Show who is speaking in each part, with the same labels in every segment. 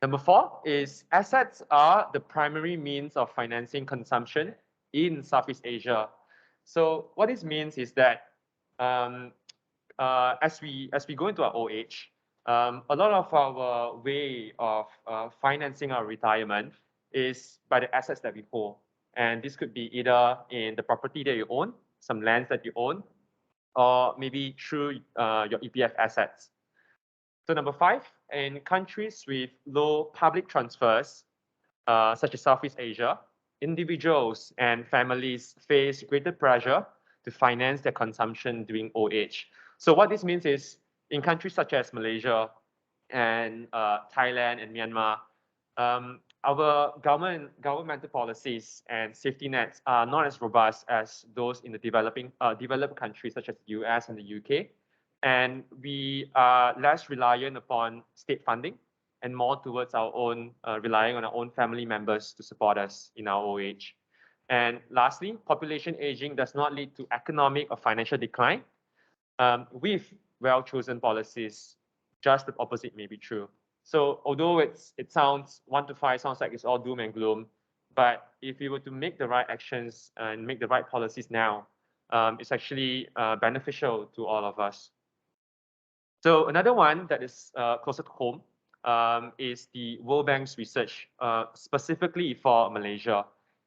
Speaker 1: Number four is assets are the primary means of financing consumption in Southeast Asia. So what this means is that um, as we go into our old age, a lot of our way of financing our retirement is by the assets that we hold. And this could be either in the property that you own, some lands that you own, or maybe through your EPF assets. So number five, in countries with low public transfers, such as Southeast Asia, individuals and families face greater pressure to finance their consumption during old age. So what this means is in countries such as Malaysia and Thailand and Myanmar, our governmental policies and safety nets are not as robust as those in the developed countries such as the US and the UK. And we are less reliant upon state funding and more towards our own, relying on our own family members to support us in our old age. And lastly, population aging does not lead to economic or financial decline. With well-chosen policies, just the opposite may be true. So although it sounds 1 to 5 sounds like it's all doom and gloom, but if we were to make the right actions and make the right policies now, it's actually beneficial to all of us. So another one that is closer to home is the World Bank's research specifically for Malaysia.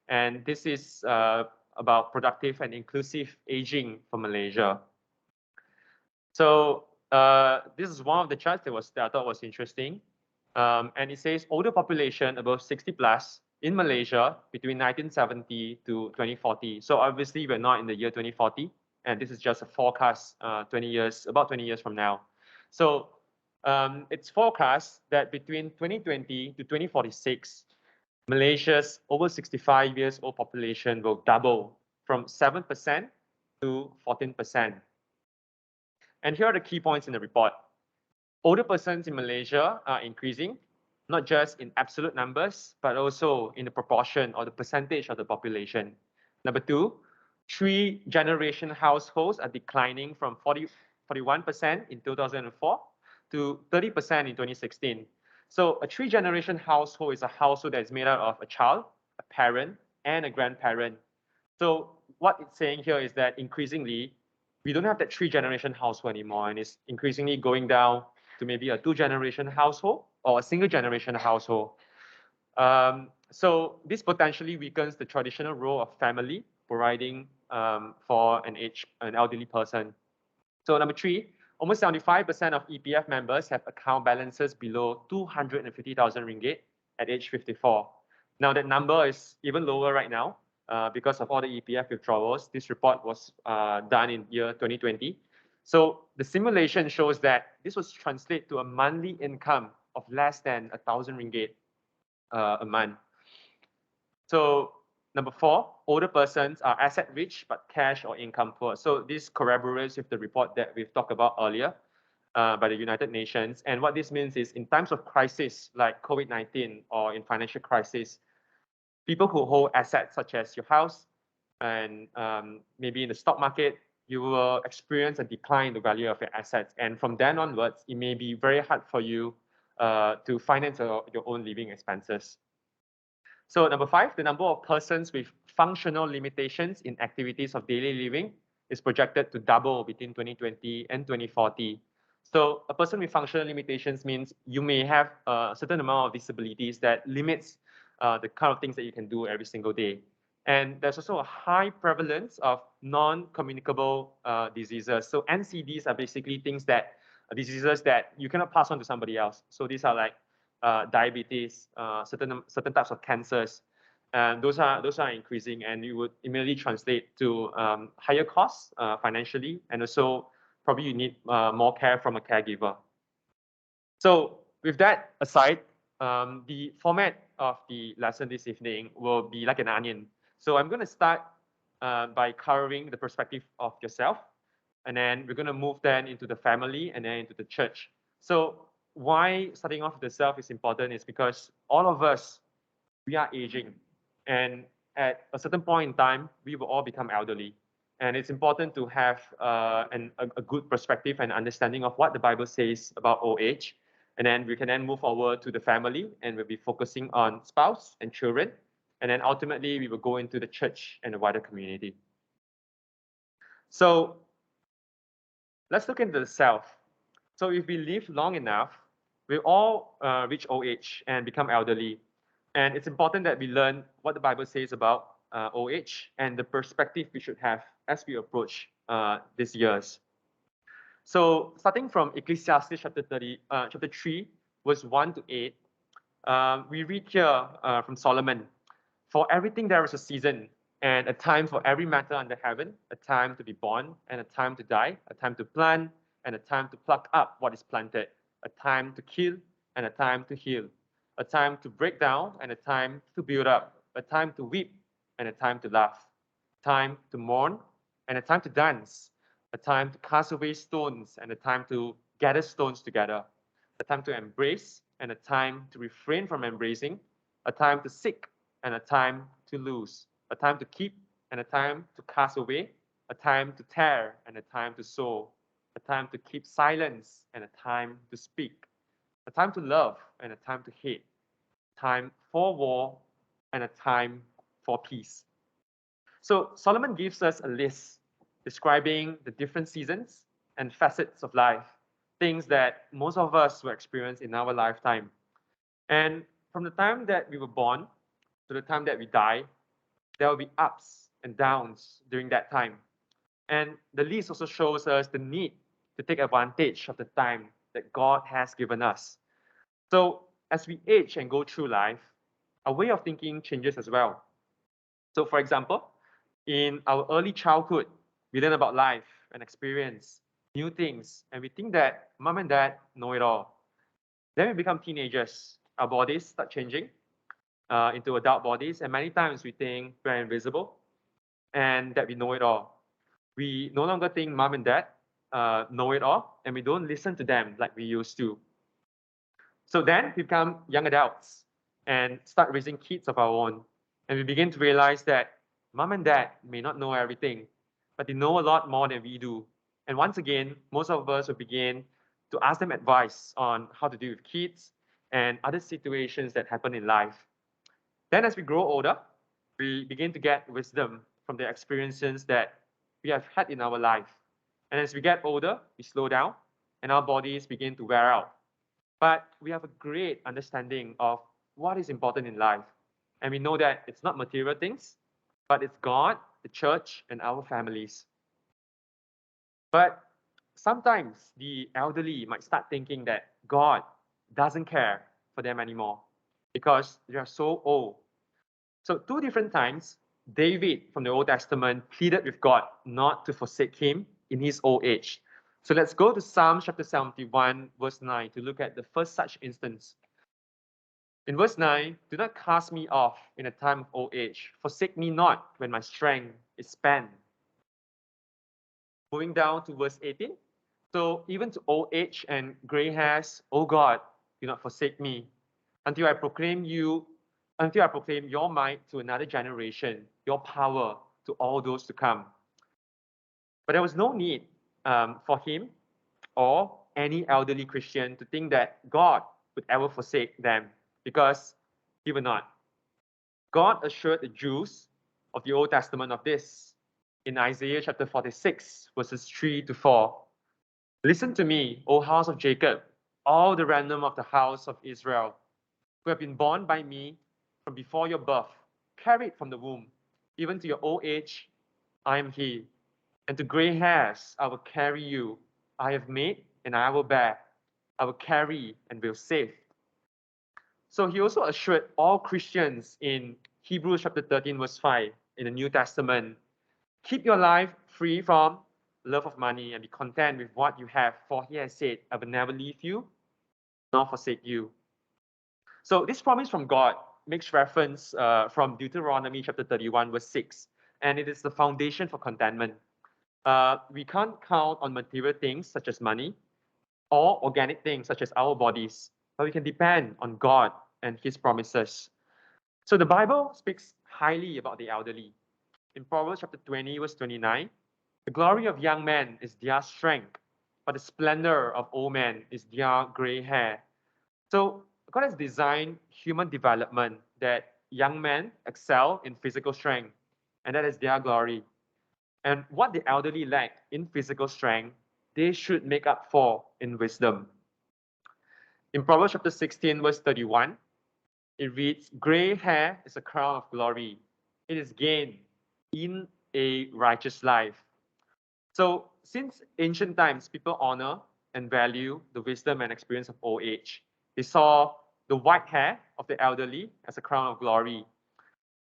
Speaker 1: And this is about productive and inclusive aging for Malaysia. So this is one of the charts that I thought was interesting. And it says older population above 60 plus in Malaysia between 1970 to 2040. So obviously we're not in the year 2040, and this is just a forecast about 20 years from now. So it's forecast that between 2020 to 2046, Malaysia's over 65 years old population will double from 7% to 14%. And here are the key points in the report. Older persons in Malaysia are increasing, not just in absolute numbers, but also in the proportion or the percentage of the population. Number two, three-generation households are declining from 41% in 2004 to 30% in 2016. So a three-generation household is a household that is made up of a child, a parent, and a grandparent. So what it's saying here is that increasingly, we don't have that three-generation household anymore, and it's increasingly going down to maybe a two-generation household or a single-generation household. So this potentially weakens the traditional role of family providing for an elderly person. So number three, almost 75% of EPF members have account balances below 250,000 ringgit at age 54. Now that number is even lower right now because of all the EPF withdrawals. This report was done in year 2020. So the simulation shows that this was translate to a monthly income of less than 1,000 ringgit a month. So number four, older persons are asset rich but cash or income poor. So this corroborates with the report that we've talked about earlier by the United Nations. And what this means is in times of crisis like COVID-19 or in financial crisis, people who hold assets such as your house and maybe in the stock market, you will experience a decline in the value of your assets. And from then onwards, it may be very hard for you to finance your own living expenses. So number five, the number of persons with functional limitations in activities of daily living is projected to double between 2020 and 2040. So a person with functional limitations means you may have a certain amount of disabilities that limits the kind of things that you can do every single day. And there's also a high prevalence of non-communicable diseases. So NCDs are basically diseases that you cannot pass on to somebody else. So these are like diabetes, certain types of cancers, and those are increasing, and it would immediately translate to higher costs financially, and also probably you need more care from a caregiver. So with that aside, the format of the lesson this evening will be like an onion. So I'm going to start by covering the perspective of yourself, and then we're going to move then into the family and then into the church. So why starting off with the self is important is because all of us, we are aging. And at a certain point in time, we will all become elderly. And it's important to have a good perspective and understanding of what the Bible says about old age. And then we can then move forward to the family, and we'll be focusing on spouse and children. And then ultimately, we will go into the church and the wider community. So let's look into the self. So if we live long enough, we all reach old age and become elderly. And it's important that we learn what the Bible says about old age and the perspective we should have as we approach these years. So starting from Ecclesiastes chapter 3, verse 1 to 8, we read here from Solomon, "For everything there is a season, and a time for every matter under heaven, a time to be born, and a time to die, a time to plant, and a time to pluck up what is planted, a time to kill, and a time to heal, a time to break down, and a time to build up, a time to weep, and a time to laugh, time to mourn, and a time to dance, a time to cast away stones, and a time to gather stones together, a time to embrace, and a time to refrain from embracing, a time to seek, and a time to lose, a time to keep, and a time to cast away, a time to tear, and a time to sow, a time to keep silence, and a time to speak, a time to love, and a time to hate, time for war, and a time for peace." So Solomon gives us a list describing the different seasons and facets of life, things that most of us will experience in our lifetime. And from the time that we were born to the time that we die, there will be ups and downs during that time. And the list also shows us the need to take advantage of the time that God has given us. So as we age and go through life, our way of thinking changes as well. So for example, in our early childhood, we learn about life and experience new things, and we think that mom and dad know it all. Then we become teenagers, our bodies start changing into adult bodies, and many times we think we're invisible and that we know it all. We no longer think mom and dad know it all, and we don't listen to them like we used to. So then we become young adults and start raising kids of our own. And we begin to realize that mom and dad may not know everything, but they know a lot more than we do. And once again, most of us will begin to ask them advice on how to deal with kids and other situations that happen in life. Then as we grow older, we begin to get wisdom from the experiences that we have had in our life. And as we get older, we slow down and our bodies begin to wear out. But we have a great understanding of what is important in life. And we know that it's not material things, but it's God, the church, and our families. But sometimes the elderly might start thinking that God doesn't care for them anymore because they are so old. So, two different times, David from the Old Testament pleaded with God not to forsake him in his old age. So, let's go to Psalm chapter 71, verse 9, to look at the first such instance. In verse 9, "Do not cast me off in a time of old age. Forsake me not when my strength is spent." Moving down to verse 18. "So, even to old age and gray hairs, O God, do not forsake me until I proclaim your might to another generation, your power to all those to come." But there was no need for him or any elderly Christian to think that God would ever forsake them, because he will not. God assured the Jews of the Old Testament of this in Isaiah chapter 46, verses 3 to 4. "Listen to me, O house of Jacob, all the remnant of the house of Israel, who have been born by me from before your birth, carried from the womb, even to your old age, I am he. And to gray hairs, I will carry you. I have made and I will bear. I will carry and will save." So he also assured all Christians in Hebrews chapter 13, verse 5 in the New Testament, "Keep your life free from love of money and be content with what you have, for he has said, I will never leave you nor forsake you." So this promise from God makes reference from Deuteronomy chapter 31, verse 6, and it is the foundation for contentment. We can't count on material things such as money or organic things such as our bodies, but we can depend on God and his promises. So the Bible speaks highly about the elderly. In Proverbs chapter 20, verse 29, "The glory of young men is their strength, but the splendor of old men is their gray hair. So God has designed human development that young men excel in physical strength, and that is their glory. And what the elderly lack in physical strength, they should make up for in wisdom. In Proverbs chapter 16, verse 31, it reads, "Gray hair is a crown of glory. It is gained in a righteous life." So, since ancient times, people honor and value the wisdom and experience of old age. They saw the white hair of the elderly as a crown of glory.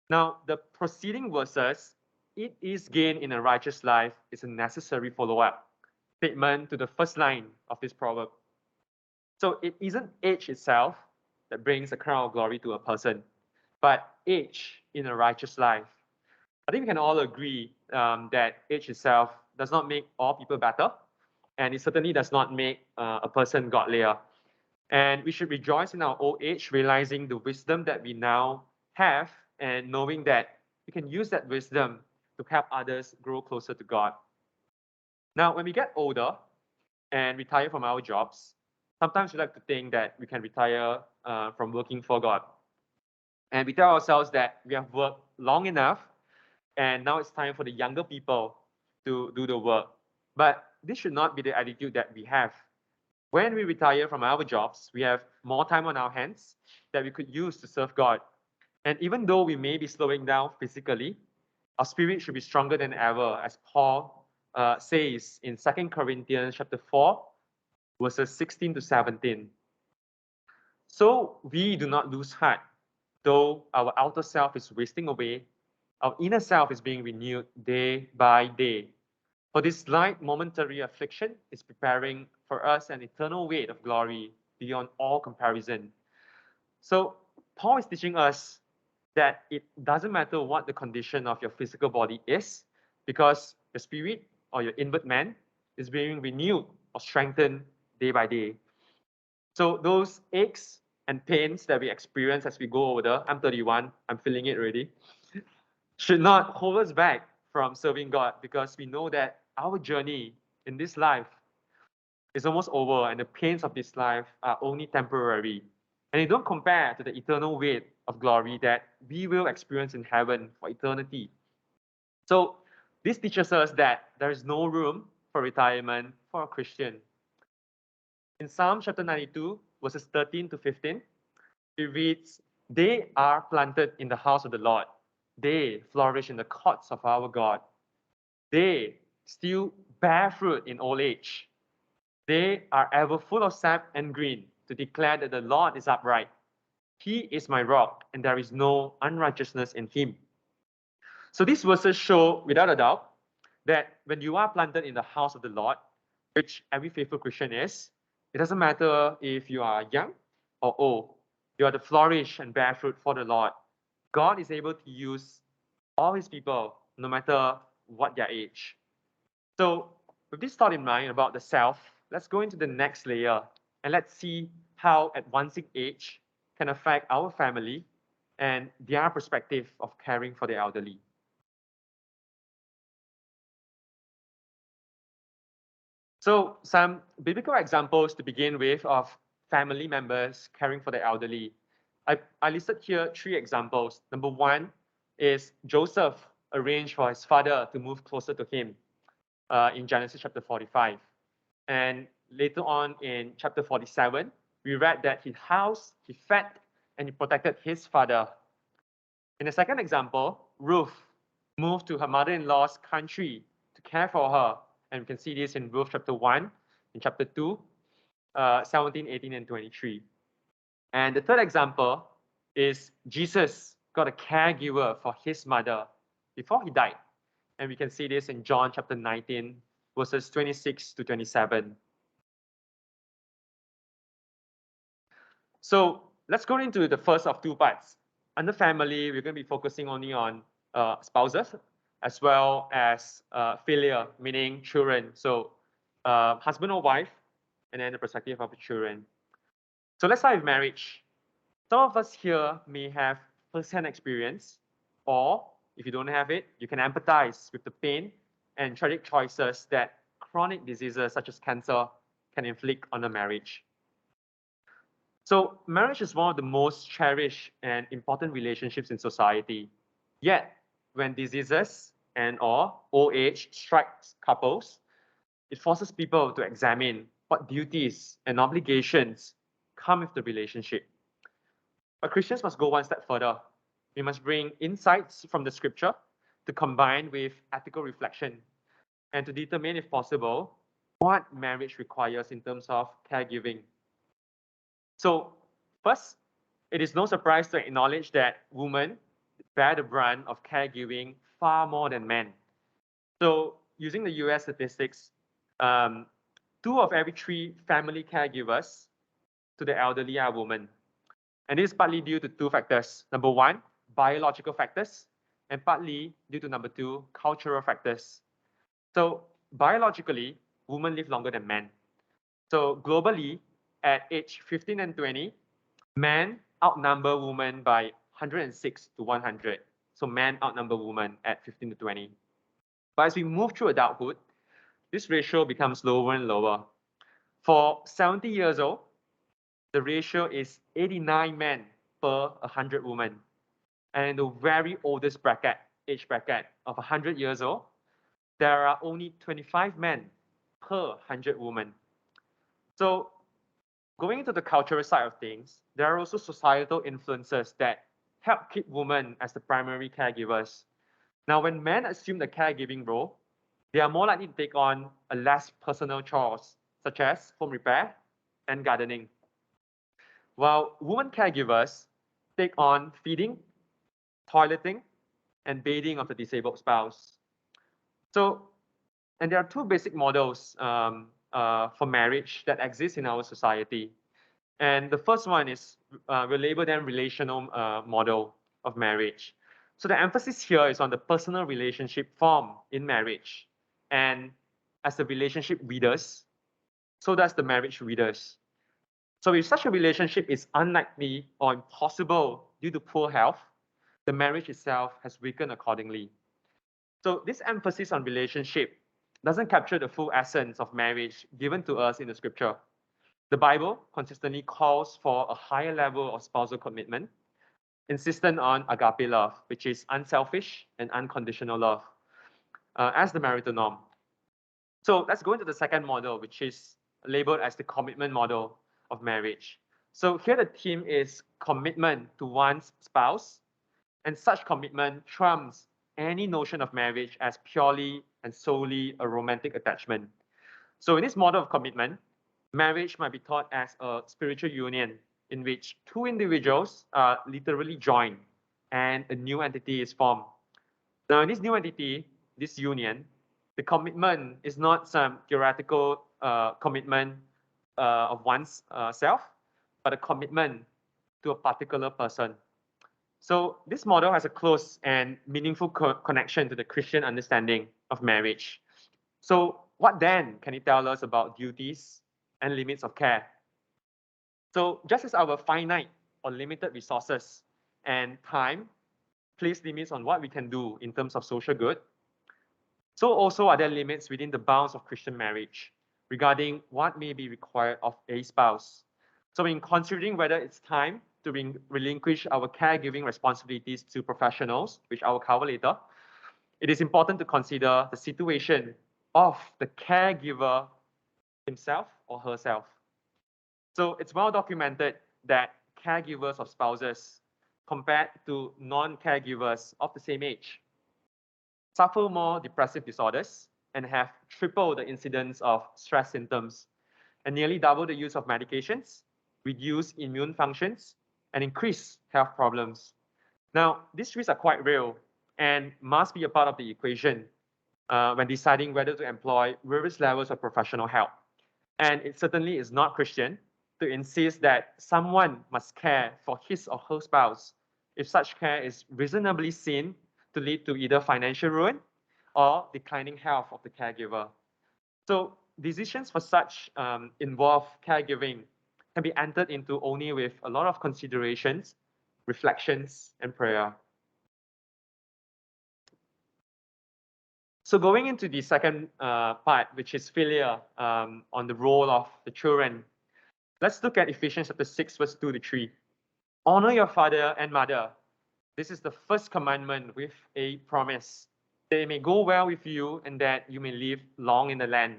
Speaker 1: Now, the preceding verses, "it is gained in a righteous life," is a necessary follow-up statement to the first line of this proverb. So, it isn't age itself that brings a crown of glory to a person, but age in a righteous life. I think we can all agree that age itself does not make all people better, and it certainly does not make a person godlier. And we should rejoice in our old age, realizing the wisdom that we now have, and knowing that we can use that wisdom to help others grow closer to God. Now, when we get older and retire from our jobs, sometimes we like to think that we can retire from working for God. And we tell ourselves that we have worked long enough and now it's time for the younger people to do the work. But this should not be the attitude that we have. When we retire from our jobs, we have more time on our hands that we could use to serve God. And even though we may be slowing down physically, our spirit should be stronger than ever, as Paul says in 2 Corinthians chapter 4, verses 16 to 17. So we do not lose heart, though our outer self is wasting away, our inner self is being renewed day by day. For this light momentary affliction is preparing for us an eternal weight of glory beyond all comparison. So Paul is teaching us that it doesn't matter what the condition of your physical body is, because your spirit or your inward man is being renewed or strengthened day by day. So those aches and pains that we experience as we go older, I'm 31, I'm feeling it already, should not hold us back from serving God, because we know that our journey in this life is almost over and the pains of this life are only temporary. And they don't compare to the eternal weight of glory that we will experience in heaven for eternity. So this teaches us that there is no room for retirement for a Christian. In Psalm chapter 92, verses 13 to 15, it reads, "They are planted in the house of the Lord. They flourish in the courts of our God. They still bear fruit in old age. They are ever full of sap and green, to declare that the Lord is upright. He is my rock, and there is no unrighteousness in him." So these verses show, without a doubt, that when you are planted in the house of the Lord, which every faithful Christian is, it doesn't matter if you are young or old, you are to flourish and bear fruit for the Lord. God is able to use all his people, no matter what their age. So with this thought in mind about the self, let's go into the next layer and let's see how advancing age can affect our family and their perspective of caring for the elderly. So some biblical examples to begin with of family members caring for the elderly. I listed here three examples. Number one is Joseph arranged for his father to move closer to him in Genesis chapter 45. And later on in chapter 47, we read that he housed, he fed, and he protected his father. In the second example, Ruth moved to her mother-in-law's country to care for her. And we can see this in Ruth chapter 1, in chapter 2, 17, 18, and 23. And the third example is Jesus got a caregiver for his mother before he died. And we can see this in John chapter 19, verses 26 to 27. So let's go into the first of two parts. Under family, we're going to be focusing only on spouses as well as filial, meaning children. So husband or wife, and then the perspective of the children. So let's start with marriage. Some of us here may have first-hand experience, or if you don't have it, you can empathize with the pain and tragic choices that chronic diseases such as cancer can inflict on a marriage. So marriage is one of the most cherished and important relationships in society. Yet, when diseases and/or old age strikes couples, it forces people to examine what duties and obligations come with the relationship. But Christians must go one step further. We must bring insights from the scripture to combine with ethical reflection and to determine, if possible, what marriage requires in terms of caregiving. So, first, it is no surprise to acknowledge that women bear the brunt of caregiving far more than men. So, using the US statistics, um, 2 of every 3 family caregivers to the elderly are women. And this is partly due to 2 factors. Number one, biological factors, and partly due to number 2, cultural factors. So biologically, women live longer than men. So globally, at age 15 and 20, men outnumber women by 106 to 100. So men outnumber women at 15 to 20. But as we move through adulthood, this ratio becomes lower and lower. For 70 years old, the ratio is 89 men per 100 women. And in the very oldest bracket, age bracket of 100 years old, there are only 25 men per 100 women. So going into the cultural side of things, there are also societal influences that help keep women as the primary caregivers. Now, when men assume the caregiving role, they are more likely to take on a less personal chores, such as home repair and gardening. While women caregivers take on feeding, toileting, and bathing of the disabled spouse. So, and there are 2 basic models for marriage that exist in our society. And the first one is we'll label them relational model of marriage. So the emphasis here is on the personal relationship formed in marriage. And as the relationship withers, so does the marriage withers. So if such a relationship is unlikely or impossible due to poor health, the marriage itself has weakened accordingly. So this emphasis on relationship doesn't capture the full essence of marriage given to us in the scripture. The Bible consistently calls for a higher level of spousal commitment, insistent on agape love, which is unselfish and unconditional love, as the marital norm. So let's go into the second model, which is labeled as the commitment model of marriage. So here the theme is commitment to one's spouse, and such commitment trumps any notion of marriage as purely and solely a romantic attachment. So in this model of commitment, marriage might be thought as a spiritual union in which 2 individuals are literally joined and a new entity is formed. Now, in this new entity, this union, the commitment is not some theoretical commitment of one's self, but a commitment to a particular person. So this model has a close and meaningful connection to the Christian understanding of marriage. So what then can it tell us about duties and limits of care? So just as our finite or limited resources and time place limits on what we can do in terms of social good, so also are there limits within the bounds of Christian marriage regarding what may be required of a spouse. So in considering whether it's time to relinquish our caregiving responsibilities to professionals, which I will cover later, it is important to consider the situation of the caregiver himself or herself. So it's well documented that caregivers of spouses compared to non-caregivers of the same age suffer more depressive disorders and have triple the incidence of stress symptoms and nearly double the use of medications, reduce immune functions, and increase health problems. Now, these risks are quite real and must be a part of the equation when deciding whether to employ various levels of professional help. And it certainly is not Christian to insist that someone must care for his or her spouse if such care is reasonably seen to lead to either financial ruin or declining health of the caregiver. So decisions for such involve caregiving can be entered into only with a lot of considerations, reflections, and prayer. So going into the second part, which is failure on the role of the children. Let's look at Ephesians chapter 6, verse 2 to 3. Honor your father and mother. This is the first commandment with a promise that it may go well with you and that you may live long in the land.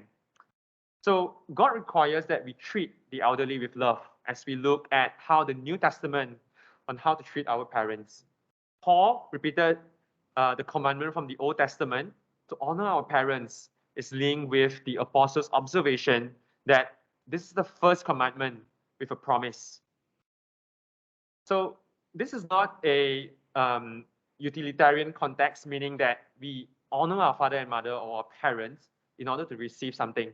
Speaker 1: So God requires that we treat the elderly with love as we look at how the New Testament on how to treat our parents. Paul repeated the commandment from the Old Testament to honor our parents is linked with the apostles' observation that this is the first commandment with a promise. So this is not a utilitarian context, meaning that we honor our father and mother or our parents in order to receive something.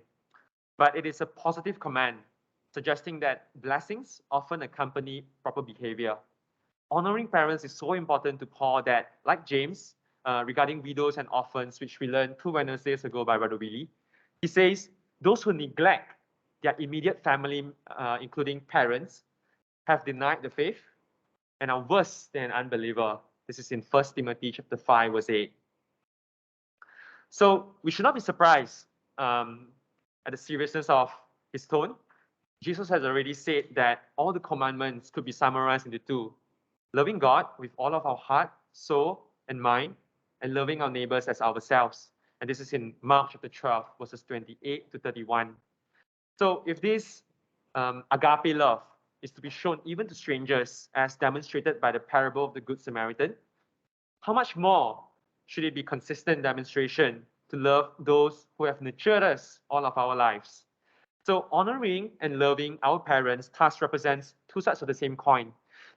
Speaker 1: But it is a positive command, suggesting that blessings often accompany proper behavior. Honoring parents is so important to Paul that, like James, regarding widows and orphans, which we learned 2 Wednesdays ago by Brother Willie, he says, those who neglect their immediate family, including parents, have denied the faith and are worse than an unbeliever. This is in 1 Timothy chapter 5, verse 8. So we should not be surprised at the seriousness of his tone. Jesus has already said that all the commandments could be summarized into two: loving God with all of our heart, soul, and mind, and loving our neighbors as ourselves. And this is in Mark chapter 12, verses 28 to 31. So if this agape love is to be shown even to strangers, as demonstrated by the parable of the Good Samaritan, how much more should it be consistent demonstration to love those who have nurtured us all of our lives? So honoring and loving our parents thus represents two sides of the same coin.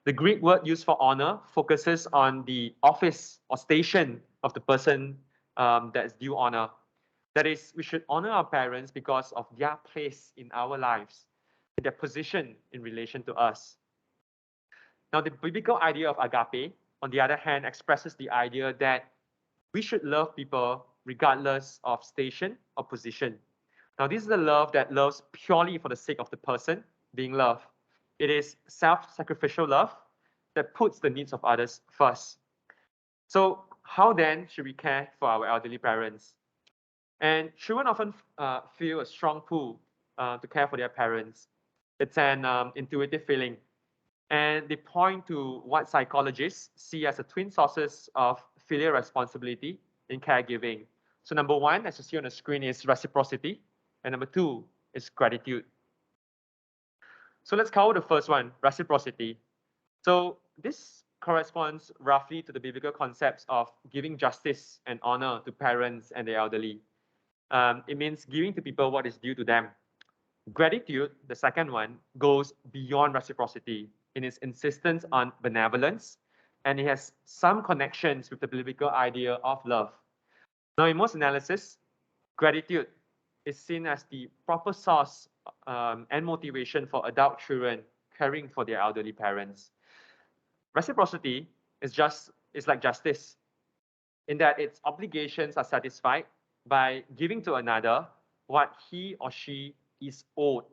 Speaker 1: The Greek word used for honor focuses on the office or station of the person that is due honor. That is, we should honor our parents because of their place in our lives, and their position in relation to us. Now, the biblical idea of agape, on the other hand, expresses the idea that we should love people regardless of station or position. Now, this is the love that loves purely for the sake of the person being loved. It is self-sacrificial love that puts the needs of others first. So how then should we care for our elderly parents? And children often feel a strong pull to care for their parents. It's an intuitive feeling. And they point to what psychologists see as the twin sources of filial responsibility in caregiving. So number one, as you see on the screen, is reciprocity. And number two is gratitude. So let's cover the first one, reciprocity. So this corresponds roughly to the biblical concepts of giving justice and honor to parents and the elderly. It means giving to people what is due to them. Gratitude, the second one, goes beyond reciprocity in its insistence on benevolence, and it has some connections with the biblical idea of love. Now, in most analysis, gratitude is seen as the proper source and motivation for adult children caring for their elderly parents. Reciprocity is like justice, in that its obligations are satisfied by giving to another what he or she is owed.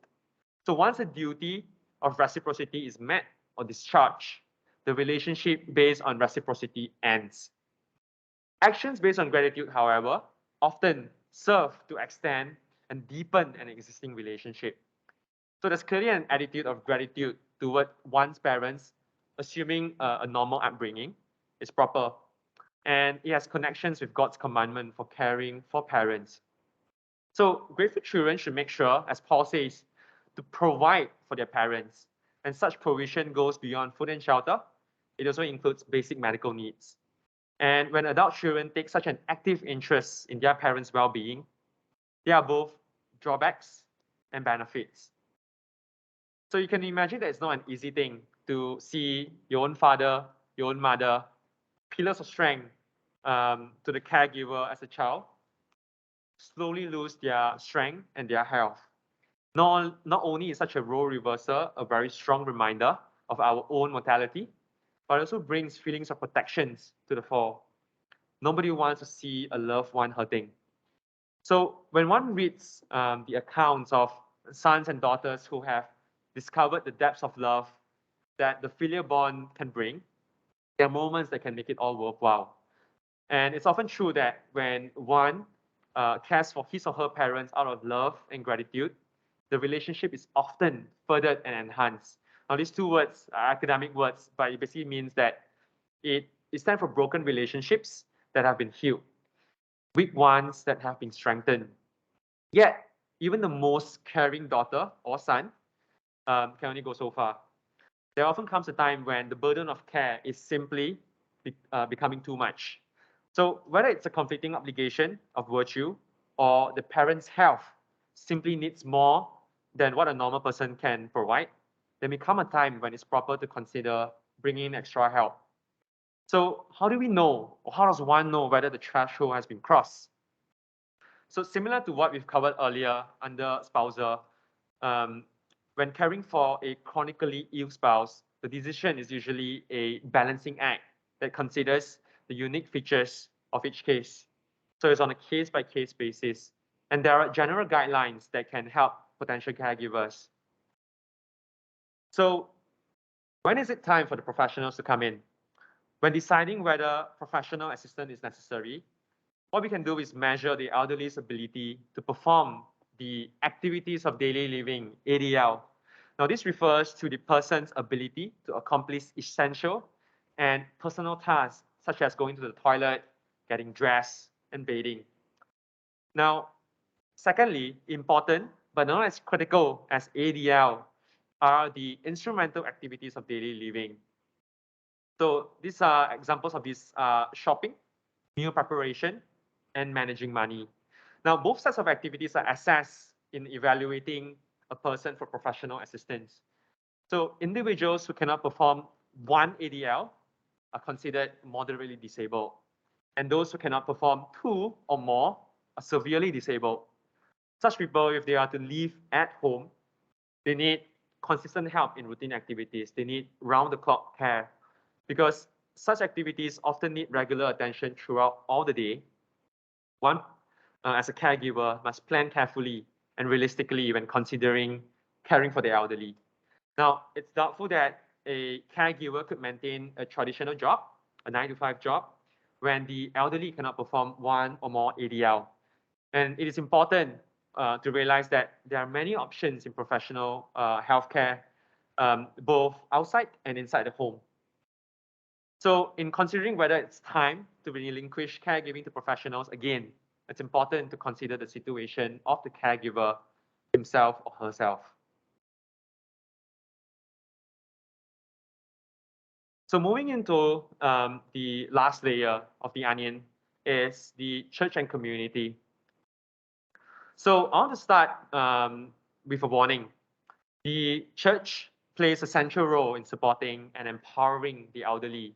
Speaker 1: So once a duty of reciprocity is met or discharged, the relationship based on reciprocity ends. Actions based on gratitude, however, often serve to extend and deepen an existing relationship. So there's clearly an attitude of gratitude toward one's parents, assuming a normal upbringing is proper. And it has connections with God's commandment for caring for parents. So grateful children should make sure, as Paul says, to provide for their parents. And such provision goes beyond food and shelter. It also includes basic medical needs. And when adult children take such an active interest in their parents' well-being, there are both drawbacks and benefits. So you can imagine that it's not an easy thing to see your own father, your own mother, pillars of strength to the caregiver as a child, slowly lose their strength and their health. Not only is such a role reversal a very strong reminder of our own mortality, but also brings feelings of protections to the fore. Nobody wants to see a loved one hurting. So when one reads the accounts of sons and daughters who have discovered the depths of love that the filial bond can bring, there are moments that can make it all worthwhile. And it's often true that when one cares for his or her parents out of love and gratitude, the relationship is often furthered and enhanced. Now, these two words are academic words, but it basically means that it stands for broken relationships that have been healed, weak ones that have been strengthened. Yet, even the most caring daughter or son can only go so far. There often comes a time when the burden of care is simply becoming too much. So whether it's a conflicting obligation of virtue or the parent's health simply needs more than what a normal person can provide, there may come a time when it's proper to consider bringing in extra help. So how do we know, or how does one know whether the threshold has been crossed? So similar to what we've covered earlier under spousal, um, when caring for a chronically ill spouse, the decision is usually a balancing act that considers the unique features of each case. So it's on a case-by-case basis. And there are general guidelines that can help potential caregivers. So when is it time for the professionals to come in? When deciding whether professional assistance is necessary, what we can do is measure the elderly's ability to perform the activities of daily living, ADL. Now, this refers to the person's ability to accomplish essential and personal tasks, such as going to the toilet, getting dressed, and bathing. Now, secondly, important but not as critical as ADL are the instrumental activities of daily living. So these are examples of this shopping, meal preparation, and managing money. Now, both sets of activities are assessed in evaluating a person for professional assistance. So individuals who cannot perform one ADL are considered moderately disabled. And those who cannot perform two or more are severely disabled. Such people, if they are to live at home, they need consistent help in routine activities. They need round-the-clock care because such activities often need regular attention throughout all the day. One, as a caregiver, must plan carefully and realistically when considering caring for the elderly. Now, it's doubtful that a caregiver could maintain a traditional job, a 9-to-5 job, when the elderly cannot perform one or more ADL. And it is important to realize that there are many options in professional healthcare, both outside and inside the home. So in considering whether it's time to relinquish caregiving to professionals, again, it's important to consider the situation of the caregiver himself or herself. So moving into the last layer of the onion is the church and community. So I want to start with a warning. The church plays a central role in supporting and empowering the elderly,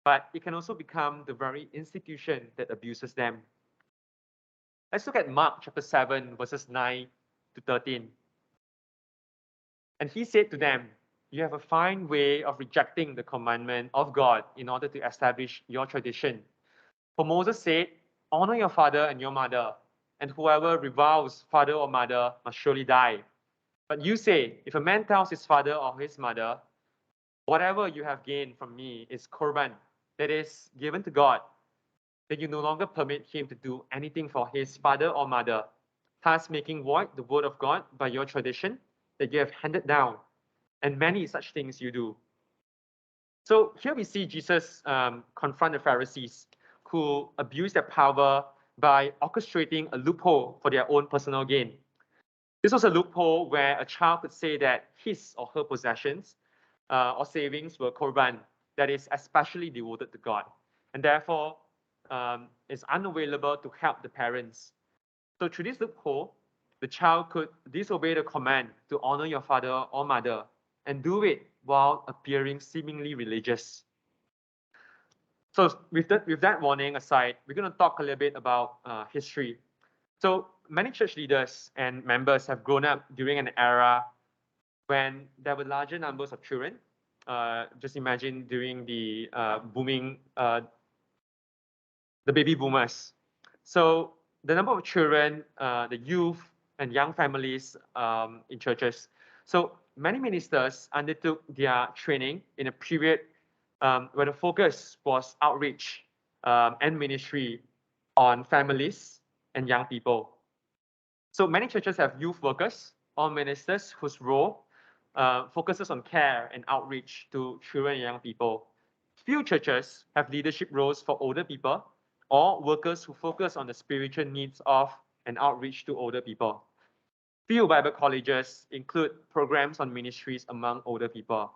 Speaker 1: but it can also become the very institution that abuses them. Let's look at Mark chapter 7, verses 9 to 13. And he said to them, "You have a fine way of rejecting the commandment of God in order to establish your tradition. For Moses said, 'Honor your father and your mother, and whoever reviles father or mother must surely die.' But you say, if a man tells his father or his mother, 'Whatever you have gained from me is korban,' that is given to God, then you no longer permit him to do anything for his father or mother, thus making void the word of God by your tradition that you have handed down, and many such things you do." So here we see Jesus confront the Pharisees who abuse their power by orchestrating a loophole for their own personal gain. This was a loophole where a child could say that his or her possessions or savings were korban, that is especially devoted to God, and therefore is unavailable to help the parents. So through this loophole, the child could disobey the command to honor your father or mother and do it while appearing seemingly religious. So with that warning aside, we're going to talk a little bit about history. So many church leaders and members have grown up during an era when there were larger numbers of children. Just imagine during the baby boomers. So the number of children, the youth and young families in churches. So many ministers undertook their training in a period where the focus was outreach and ministry on families and young people. So many churches have youth workers or ministers whose role focuses on care and outreach to children and young people. Few churches have leadership roles for older people or workers who focus on the spiritual needs of and outreach to older people. Few Bible colleges include programs on ministries among older people.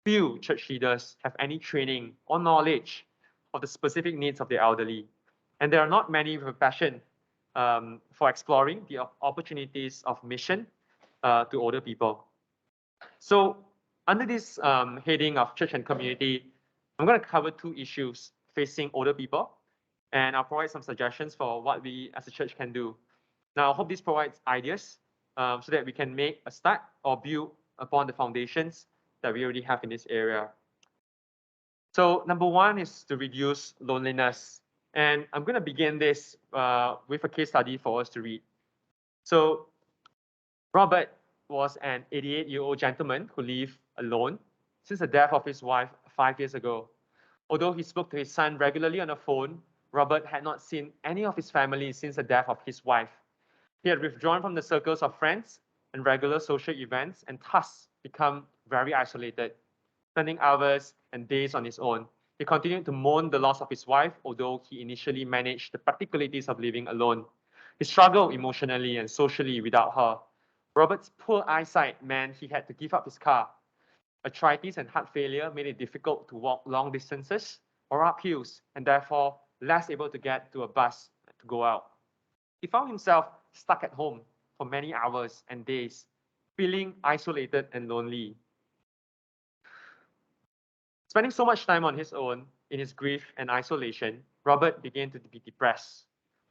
Speaker 1: Few church leaders have any training or knowledge of the specific needs of the elderly. And there are not many with a passion for exploring the opportunities of mission to older people. So under this heading of church and community, I'm going to cover two issues facing older people, and I'll provide some suggestions for what we as a church can do. Now, I hope this provides ideas so that we can make a start or build upon the foundations that we already have in this area. So number one is to reduce loneliness. And I'm going to begin this with a case study for us to read. So Robert was an 88-year-old gentleman who lived alone since the death of his wife 5 years ago. Although he spoke to his son regularly on the phone, Robert had not seen any of his family since the death of his wife. He had withdrawn from the circles of friends and regular social events and thus become very isolated, spending hours and days on his own. He continued to mourn the loss of his wife, although he initially managed the practicalities of living alone. He struggled emotionally and socially without her. Robert's poor eyesight meant he had to give up his car. Arthritis and heart failure made it difficult to walk long distances or up hills, and therefore less able to get to a bus to go out. He found himself stuck at home for many hours and days, feeling isolated and lonely. Spending so much time on his own in his grief and isolation, Robert began to be depressed.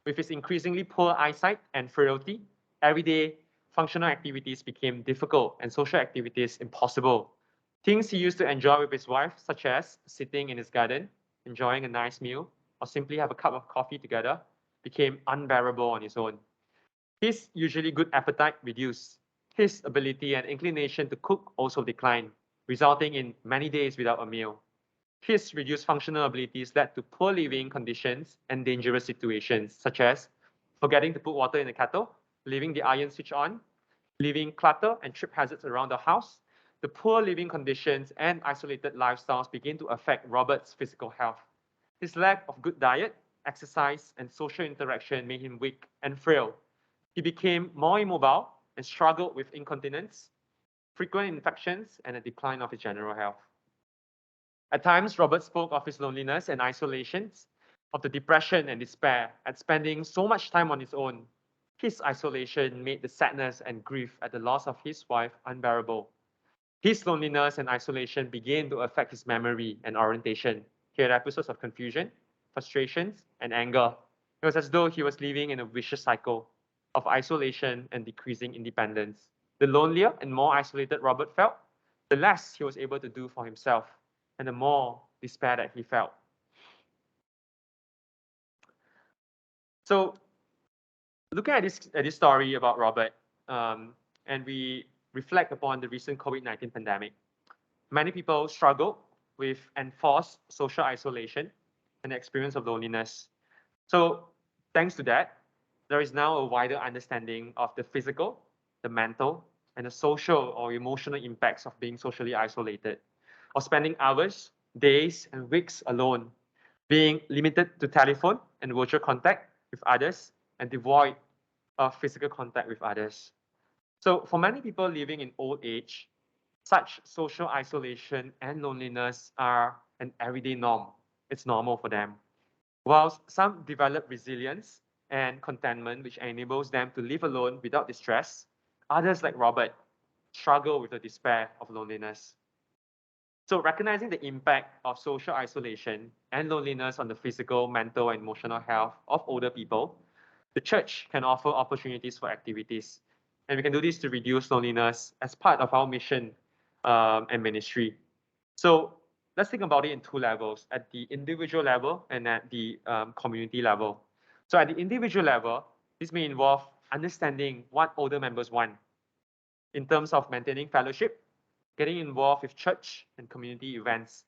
Speaker 1: With his increasingly poor eyesight and frailty, everyday functional activities became difficult and social activities impossible. Things he used to enjoy with his wife, such as sitting in his garden, enjoying a nice meal, or simply have a cup of coffee together, became unbearable on his own. His usually good appetite reduced. His ability and inclination to cook also declined, resulting in many days without a meal. His reduced functional abilities led to poor living conditions and dangerous situations, such as forgetting to put water in the kettle, leaving the iron switch on, leaving clutter and trip hazards around the house. The poor living conditions and isolated lifestyles began to affect Robert's physical health. His lack of good diet, exercise, and social interaction made him weak and frail. He became more immobile and struggled with incontinence, frequent infections, and a decline of his general health. At times, Robert spoke of his loneliness and isolations, of the depression and despair at spending so much time on his own. His isolation made the sadness and grief at the loss of his wife unbearable. His loneliness and isolation began to affect his memory and orientation. He had episodes of confusion, frustrations, and anger. It was as though he was living in a vicious cycle of isolation and decreasing independence. The lonelier and more isolated Robert felt, the less he was able to do for himself, and the more despair that he felt. So, looking at this story about Robert, and we reflect upon the recent COVID-19 pandemic, many people struggle with enforced social isolation and the experience of loneliness. So, thanks to that, there is now a wider understanding of the physical, the mental, and the social or emotional impacts of being socially isolated, or spending hours, days, and weeks alone, being limited to telephone and virtual contact with others, and devoid of physical contact with others. So for many people living in old age, such social isolation and loneliness are an everyday norm. It's normal for them. Whilst some develop resilience and contentment, which enables them to live alone without distress, others, like Robert, struggle with the despair of loneliness. So recognizing the impact of social isolation and loneliness on the physical, mental, and emotional health of older people, the church can offer opportunities for activities. And we can do this to reduce loneliness as part of our mission and ministry. So let's think about it in two levels, at the individual level and at the community level. So at the individual level, this may involve understanding what older members want in terms of maintaining fellowship, getting involved with church and community events,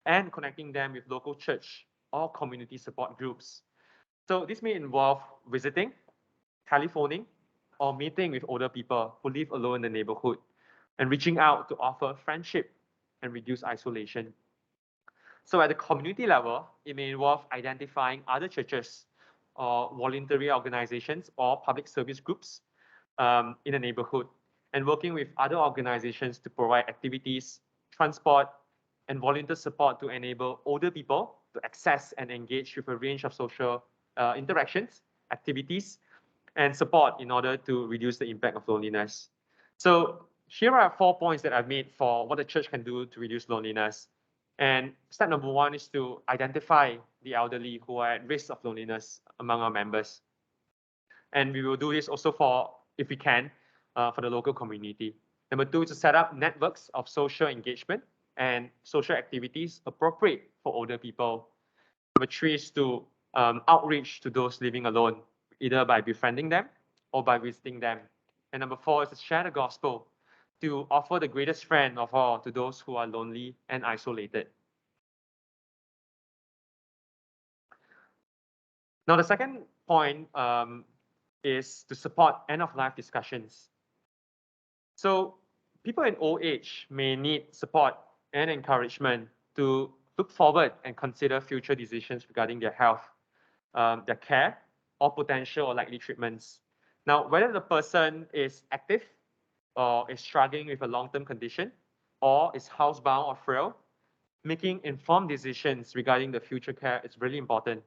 Speaker 1: and connecting them with local church or community support groups. So this may involve visiting, telephoning, or meeting with older people who live alone in the neighborhood and reaching out to offer friendship and reduce isolation. So at the community level, it may involve identifying other churches or voluntary organizations or public service groups in the neighborhood and working with other organizations to provide activities, transport, and volunteer support to enable older people to access and engage with a range of social interactions, activities, and support in order to reduce the impact of loneliness. So here are 4 points that I've made for what the church can do to reduce loneliness. And step number 1 is to identify the elderly who are at risk of loneliness among our members. And we will do this also for, if we can, for the local community. Number 2 is to set up networks of social engagement and social activities appropriate for older people. Number 3 is to outreach to those living alone, either by befriending them or by visiting them. And number 4 is to share the gospel, to offer the greatest friend of all to those who are lonely and isolated. Now, the second point is to support end-of-life discussions. So people in old age may need support and encouragement to look forward and consider future decisions regarding their health, their care, or potential or likely treatments. Now, whether the person is active or is struggling with a long-term condition or is housebound or frail, making informed decisions regarding the future care is really important.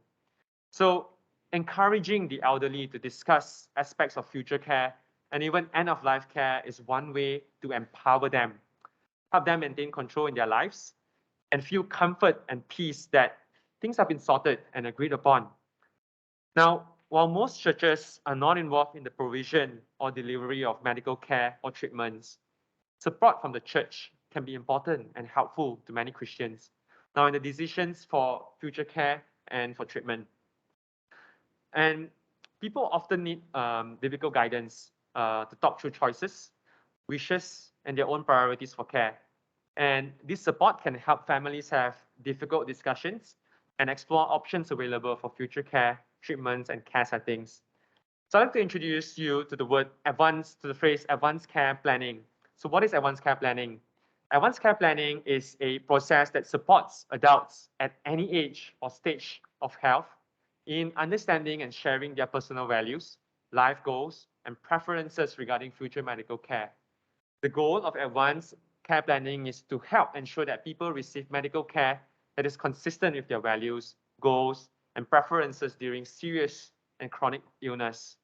Speaker 1: So encouraging the elderly to discuss aspects of future care and even end-of-life care is one way to empower them, help them maintain control in their lives, and feel comfort and peace that things have been sorted and agreed upon. Now, while most churches are not involved in the provision or delivery of medical care or treatments, support from the church can be important and helpful to many Christians. Now, in the decisions for future care and for treatment. And people often need biblical guidance to talk through choices, wishes, and their own priorities for care. And this support can help families have difficult discussions and explore options available for future care, treatments, and care settings. So I'd like to introduce you to the phrase advanced care planning. So what is advanced care planning? Advanced care planning is a process that supports adults at any age or stage of health in understanding and sharing their personal values, life goals, and preferences regarding future medical care. The goal of advanced care planning is to help ensure that people receive medical care that is consistent with their values, goals, and preferences during serious and chronic illness.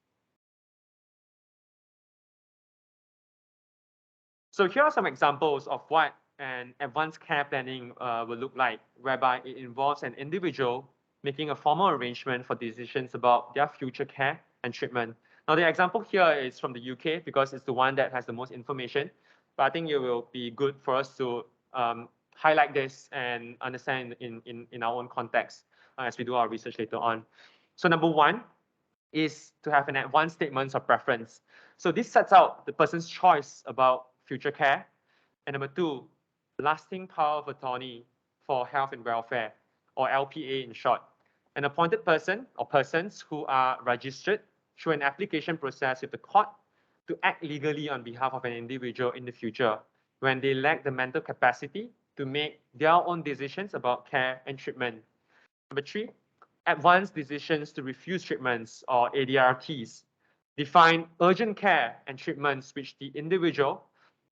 Speaker 1: So here are some examples of what an advanced care planning will look like, whereby it involves an individual making a formal arrangement for decisions about their future care and treatment. Now, the example here is from the UK because it's the one that has the most information, but I think it will be good for us to highlight this and understand in our own context as we do our research later on. So number 1 is to have an advanced statement of preference. So this sets out the person's choice about future care. And number 2, lasting power of attorney for health and welfare, or LPA in short. An appointed person or persons who are registered through an application process with the court to act legally on behalf of an individual in the future when they lack the mental capacity to make their own decisions about care and treatment. Number 3, advanced decisions to refuse treatments or ADRTs. Define urgent care and treatments which the individual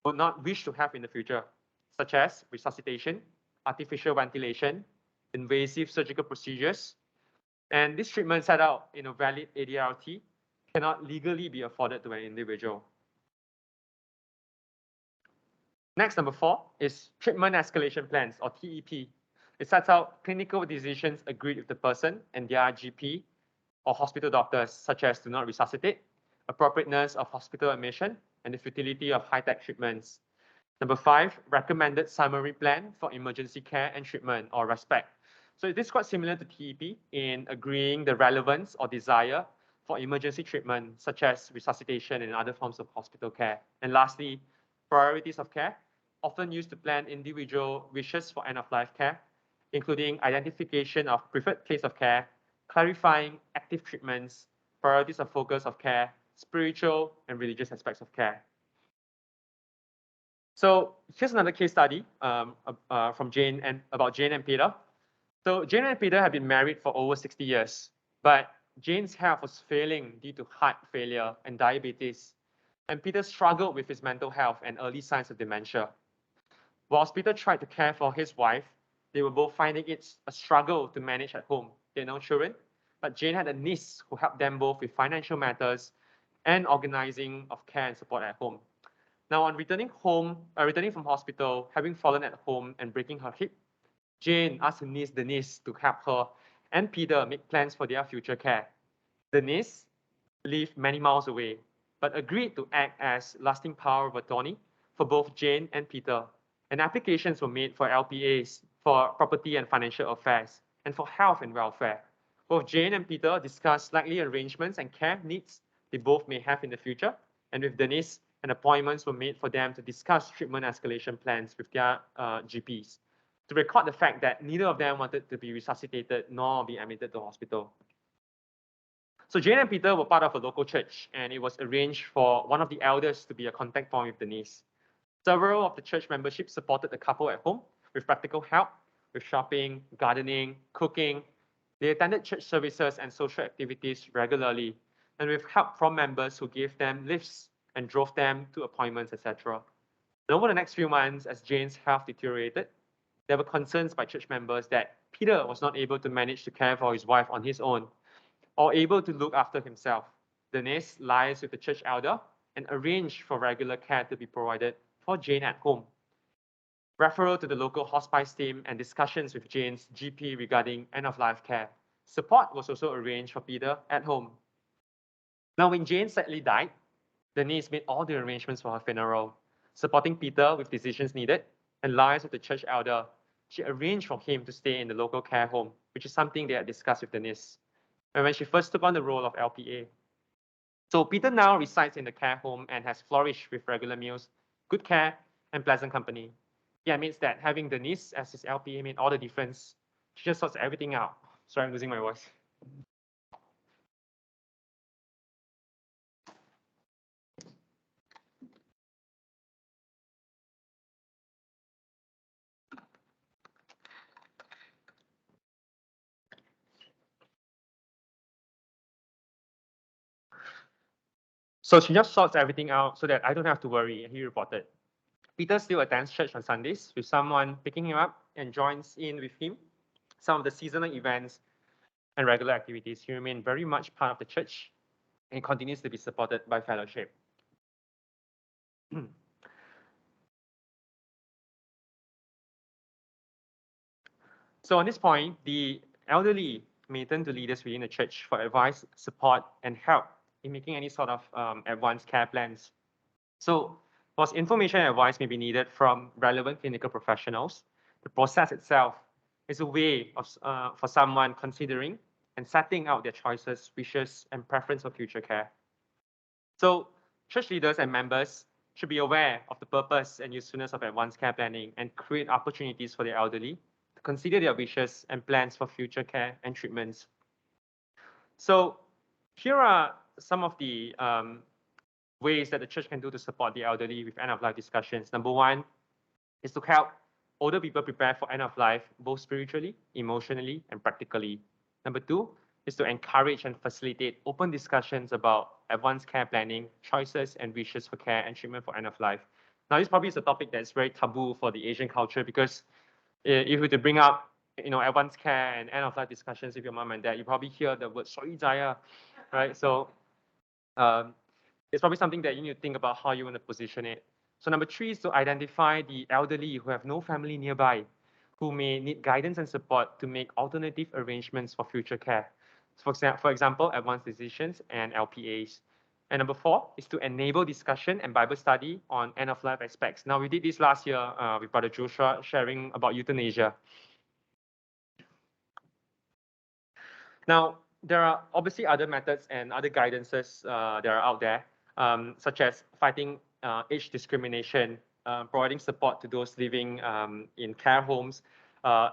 Speaker 1: would not wish to have in the future, such as resuscitation, artificial ventilation, invasive surgical procedures. And this treatment set out in a valid ADRT cannot legally be afforded to an individual. Next, number 4 is treatment escalation plans, or TEP. It sets out clinical decisions agreed with the person and their GP or hospital doctors, such as do not resuscitate, appropriateness of hospital admission, and the futility of high-tech treatments. Number 5, recommended summary plan for emergency care and treatment, or RESPECT. So it is quite similar to TEP in agreeing the relevance or desire for emergency treatment, such as resuscitation and other forms of hospital care. And lastly, priorities of care, often used to plan individual wishes for end-of-life care, including identification of preferred place of care, clarifying active treatments, priorities of focus of care, spiritual, and religious aspects of care. So here's another case study from Jane and about Jane and Peter. So Jane and Peter have been married for over 60 years, but Jane's health was failing due to heart failure and diabetes, and Peter struggled with his mental health and early signs of dementia. Whilst Peter tried to care for his wife, they were both finding it a struggle to manage at home. They had no children, but Jane had a niece who helped them both with financial matters and organizing of care and support at home. Now, on returning from hospital, having fallen at home and breaking her hip, Jane asked her niece, Denise, to help her and Peter make plans for their future care. Denise lived many miles away, but agreed to act as lasting power of attorney for both Jane and Peter. And applications were made for LPAs for property and financial affairs, and for health and welfare. Both Jane and Peter discussed likely arrangements and care needs they both may have in the future, and with Denise, and appointments were made for them to discuss treatment escalation plans with their GPs, to record the fact that neither of them wanted to be resuscitated nor be admitted to hospital. So Jane and Peter were part of a local church, and it was arranged for one of the elders to be a contact point with Denise. Several of the church membership supported the couple at home with practical help, with shopping, gardening, cooking. They attended church services and social activities regularly, and with help from members who gave them lifts and drove them to appointments, etc. And over the next few months, as Jane's health deteriorated, there were concerns by church members that Peter was not able to manage to care for his wife on his own, or able to look after himself. Denise liaised with the church elder and arranged for regular care to be provided for Jane at home. Referral to the local hospice team and discussions with Jane's GP regarding end-of-life care. Support was also arranged for Peter at home. Now, when Jane sadly died, Denise made all the arrangements for her funeral, supporting Peter with decisions needed, and liaised with the church elder. She arranged for him to stay in the local care home, which is something they had discussed with Denise when she first took on the role of LPA. So Peter now resides in the care home and has flourished with regular meals, good care, and pleasant company. He admits that having Denise as his LPA made all the difference. She just sorts everything out. Sorry, I'm losing my voice. So she just sorts everything out so that I don't have to worry, he reported. Peter still attends church on Sundays with someone picking him up and joins in with him some of the seasonal events and regular activities. He remained very much part of the church and continues to be supported by fellowship. So on this point, the elderly may turn to leaders within the church for advice, support, and help in making any sort of advanced care plans. So whilst information and advice may be needed from relevant clinical professionals, the process itself is a way of, for someone considering and setting out their choices, wishes, and preference for future care. So church leaders and members should be aware of the purpose and usefulness of advanced care planning and create opportunities for the elderly to consider their wishes and plans for future care and treatments. So here are some of the ways that the church can do to support the elderly with end-of-life discussions. Number one is to help older people prepare for end-of-life, both spiritually, emotionally, and practically. Number two is to encourage and facilitate open discussions about advanced care planning, choices and wishes for care and treatment for end-of-life. Now, this probably is a topic that's very taboo for the Asian culture because if you were to bring up, advanced care and end-of-life discussions with your mom and dad, you probably hear the word "sorry jaya," right? So it's probably something that you need to think about how you want to position it. So number three is to identify the elderly who have no family nearby, who may need guidance and support to make alternative arrangements for future care. For example, advanced decisions and LPAs. And number four is to enable discussion and Bible study on end-of-life aspects. Now, we did this last year with Brother Joshua sharing about euthanasia. Now, there are obviously other methods and other guidances that are out there, such as fighting age discrimination, providing support to those living in care homes,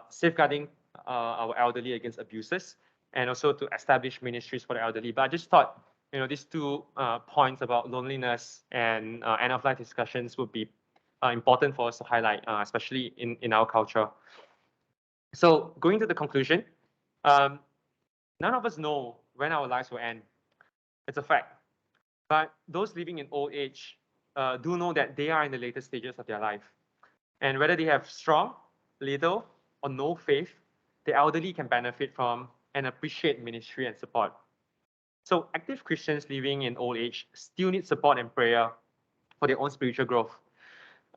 Speaker 1: safeguarding our elderly against abuses, and also to establish ministries for the elderly. But I just thought these two points about loneliness and end of life discussions would be important for us to highlight, especially in our culture. So going to the conclusion, none of us know when our lives will end. It's a fact. But those living in old age do know that they are in the later stages of their life. And whether they have strong, little, or no faith, the elderly can benefit from and appreciate ministry and support. So active Christians living in old age still need support and prayer for their own spiritual growth.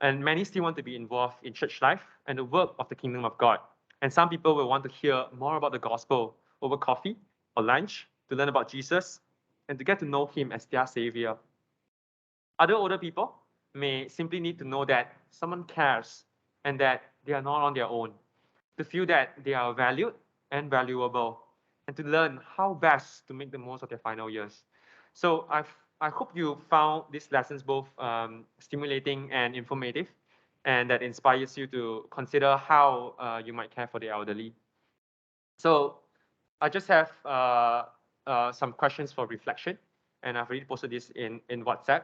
Speaker 1: And many still want to be involved in church life and the work of the kingdom of God. And some people will want to hear more about the gospel over coffee or lunch to learn about Jesus and to get to know him as their savior. Other older people may simply need to know that someone cares and that they are not on their own, to feel that they are valued and valuable, and to learn how best to make the most of their final years. So I hope you found these lessons both stimulating and informative, and that inspires you to consider how you might care for the elderly. So I just have some questions for reflection, and I've already posted this in WhatsApp.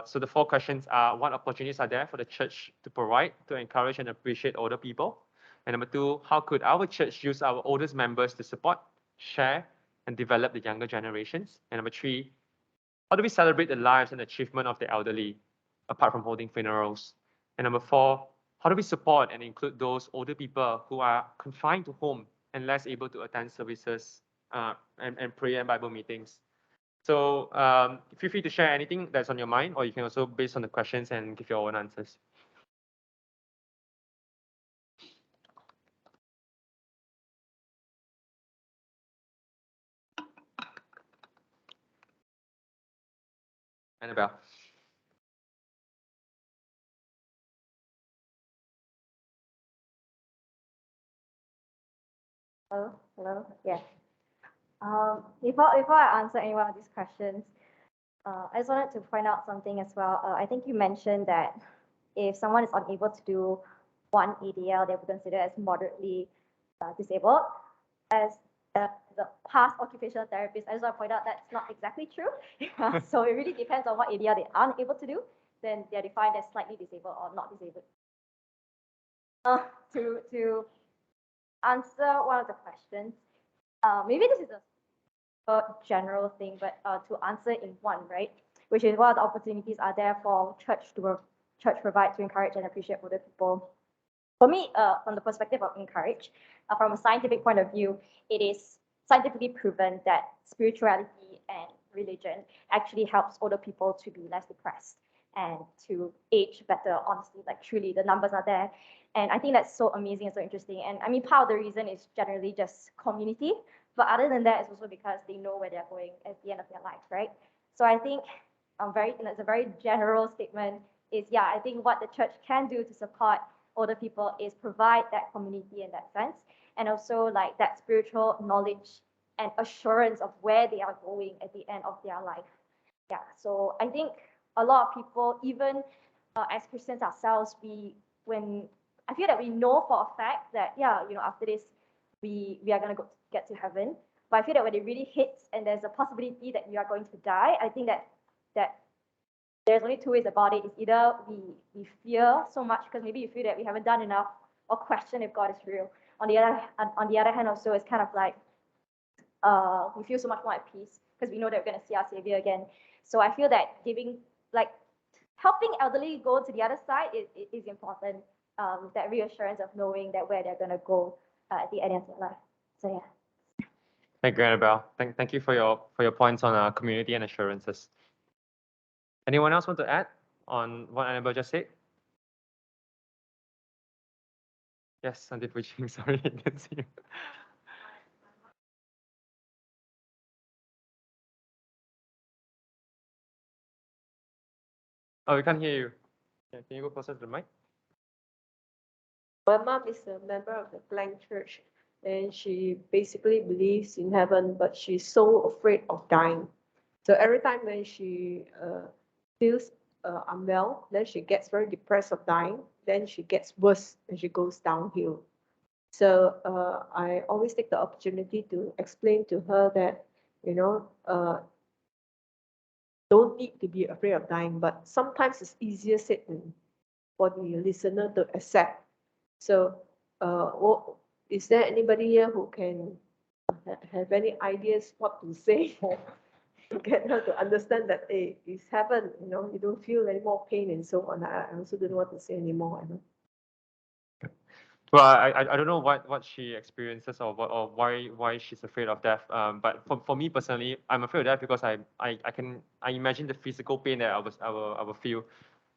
Speaker 1: So the 4 questions are: what opportunities are there for the church to provide to encourage and appreciate older people? And number 2, how could our church use our oldest members to support, share, and develop the younger generations? And number 3, how do we celebrate the lives and achievement of the elderly, apart from holding funerals? And number 4, how do we support and include those older people who are confined to home and less able to attend services and prayer and Bible meetings? So feel free to share anything that's on your mind, or you can also, based on the questions, and give your own answers. Annabelle.
Speaker 2: Hello. Yes. Before I answer any one of these questions, I just wanted to point out something as well. I think you mentioned that if someone is unable to do one ADL, they will consider as moderately disabled. As the past occupational therapist, I just want to point out that's not exactly true. So it really depends on what ADL they aren't able to do. Then they're defined as slightly disabled or not disabled. To answer one of the questions, maybe this is a general thing, but to answer in one, right? Which is what the opportunities are there for church provide to encourage and appreciate older people. For me, from the perspective of encourage, from a scientific point of view, it is scientifically proven that spirituality and religion actually helps older people to be less depressed and to age better. Honestly, like truly, the numbers are there. And I think that's so amazing and so interesting. And I mean, part of the reason is generally just community. But other than that, it's also because they know where they're going at the end of their life, right? So I think it's a very general statement. Is yeah, I think what the church can do to support older people is provide that community in that sense, and also like that spiritual knowledge and assurance of where they are going at the end of their life. Yeah, so I think a lot of people, even as Christians ourselves, when I feel that we know for a fact that yeah, after this we are gonna get to heaven. But I feel that when it really hits and there's a possibility that you are going to die, I think that there's only 2 ways about it. It's either we fear so much because maybe you feel that we haven't done enough, or question if God is real. On the other hand, also it's kind of like we feel so much more at peace because we know that we're going to see our Savior again. So I feel that helping elderly go to the other side is important. That reassurance of knowing that where they're going to go at the end of their life. So yeah.
Speaker 1: Thank you, Annabelle. Thank you for your points on community and assurances. Anyone else want to add on what Annabelle just said? Yes, Sandeep Vijay. Sorry, I didn't see you. Oh, we can't hear you. Yeah, can you go closer to the mic?
Speaker 3: My mom is a member of the Plank Church, and she basically believes in heaven, but she's so afraid of dying. So every time when she feels unwell, then she gets very depressed of dying. Then she gets worse and she goes downhill. So I always take the opportunity to explain to her that, don't need to be afraid of dying, but sometimes it's easier said than for the listener to accept. So, is there anybody here who can have any ideas what to say to get her to understand that, hey, it's heaven, you don't feel any more pain and so on. I also don't know what to say anymore.
Speaker 1: Well, I don't know what she experiences or why she's afraid of death. But for me personally, I'm afraid of death because I imagine the physical pain that I will feel.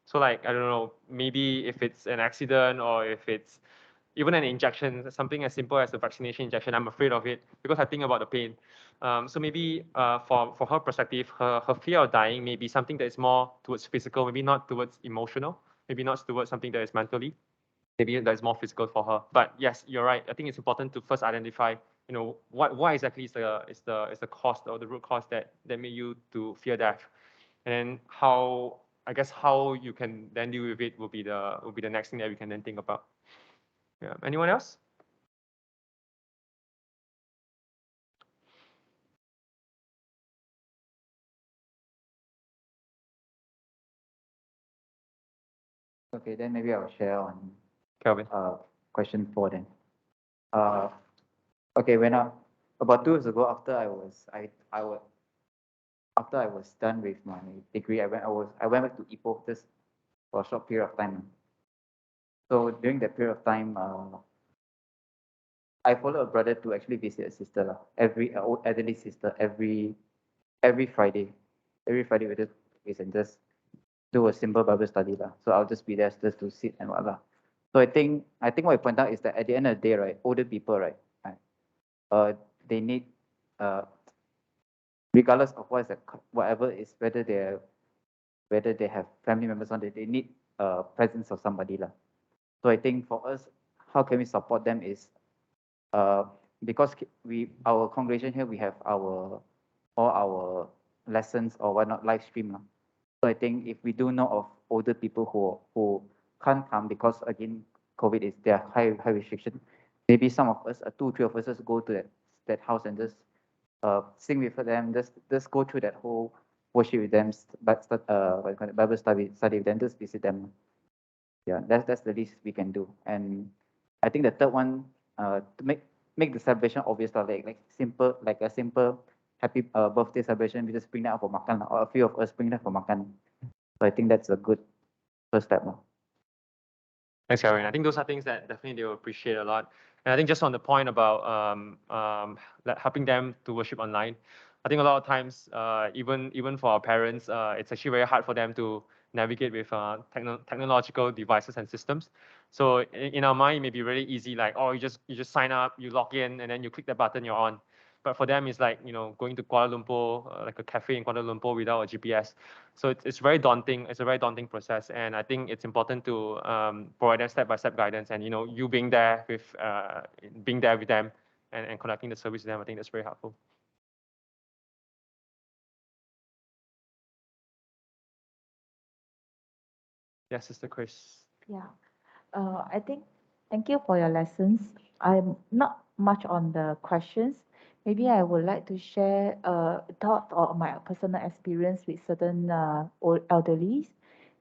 Speaker 1: So like I don't know, maybe if it's an accident or if it's even an injection, something as simple as a vaccination injection, I'm afraid of it because I think about the pain. So maybe for her perspective, her fear of dying may be something that is more towards physical, maybe not towards emotional, maybe not towards something that is mentally, maybe that is more physical for her. But yes, you're right. I think it's important to first identify, what exactly is the cause or the root cause that made you to fear death, and how I guess how you can then deal with it will be the next thing that we can then think about. Yeah. Anyone else?
Speaker 4: Okay, then maybe I'll share on
Speaker 1: Kelvin.
Speaker 4: question 4 then. Uh, okay, about 2 years ago, after I was done with my degree, I went back to Ipoh just for a short period of time. So during that period of time, I followed a brother to actually visit a sister lah. Every old elderly sister every Friday. Every Friday we just visit and just do a simple Bible study lah. So I'll just be there just to sit and what lah. So I think what I point out is that at the end of the day, right, older people, right, they need, regardless of whatever is, whether they have family members on, they need presence of somebody lah. So I think for us, how can we support them is, because our congregation here, we have all our lessons or whatnot live stream lah. So I think if we do know of older people who can't come because again COVID is there high restriction, maybe some of us, 2-3 of us, just go to that house and just sing with them, just go through that whole worship with them, but Bible study with them, just visit them. Yeah, that's the least we can do. And I think the third one, to make the celebration obvious, like a simple happy birthday celebration, we just bring that up for makan, or a few of us bring that for makan. So I think that's a good first step.
Speaker 1: Thanks, Karen. I think those are things that definitely they will appreciate a lot. And I think just on the point about helping them to worship online, I think a lot of times, even for our parents, it's actually very hard for them to navigate with technological devices and systems. So in our mind, it may be really easy, like, oh, you just sign up, you log in, and then you click the button, you're on. But for them, it's like, going to Kuala Lumpur, like a cafe in Kuala Lumpur without a GPS. So it's very daunting. It's a very daunting process, and I think it's important to provide them step-by-step guidance. And you being there with them and conducting the service with them, I think that's very helpful. Yes, Sister Chris.
Speaker 5: Yeah, I think thank you for your lessons. I'm not much on the questions. Maybe I would like to share a thought or my personal experience with certain old elderlies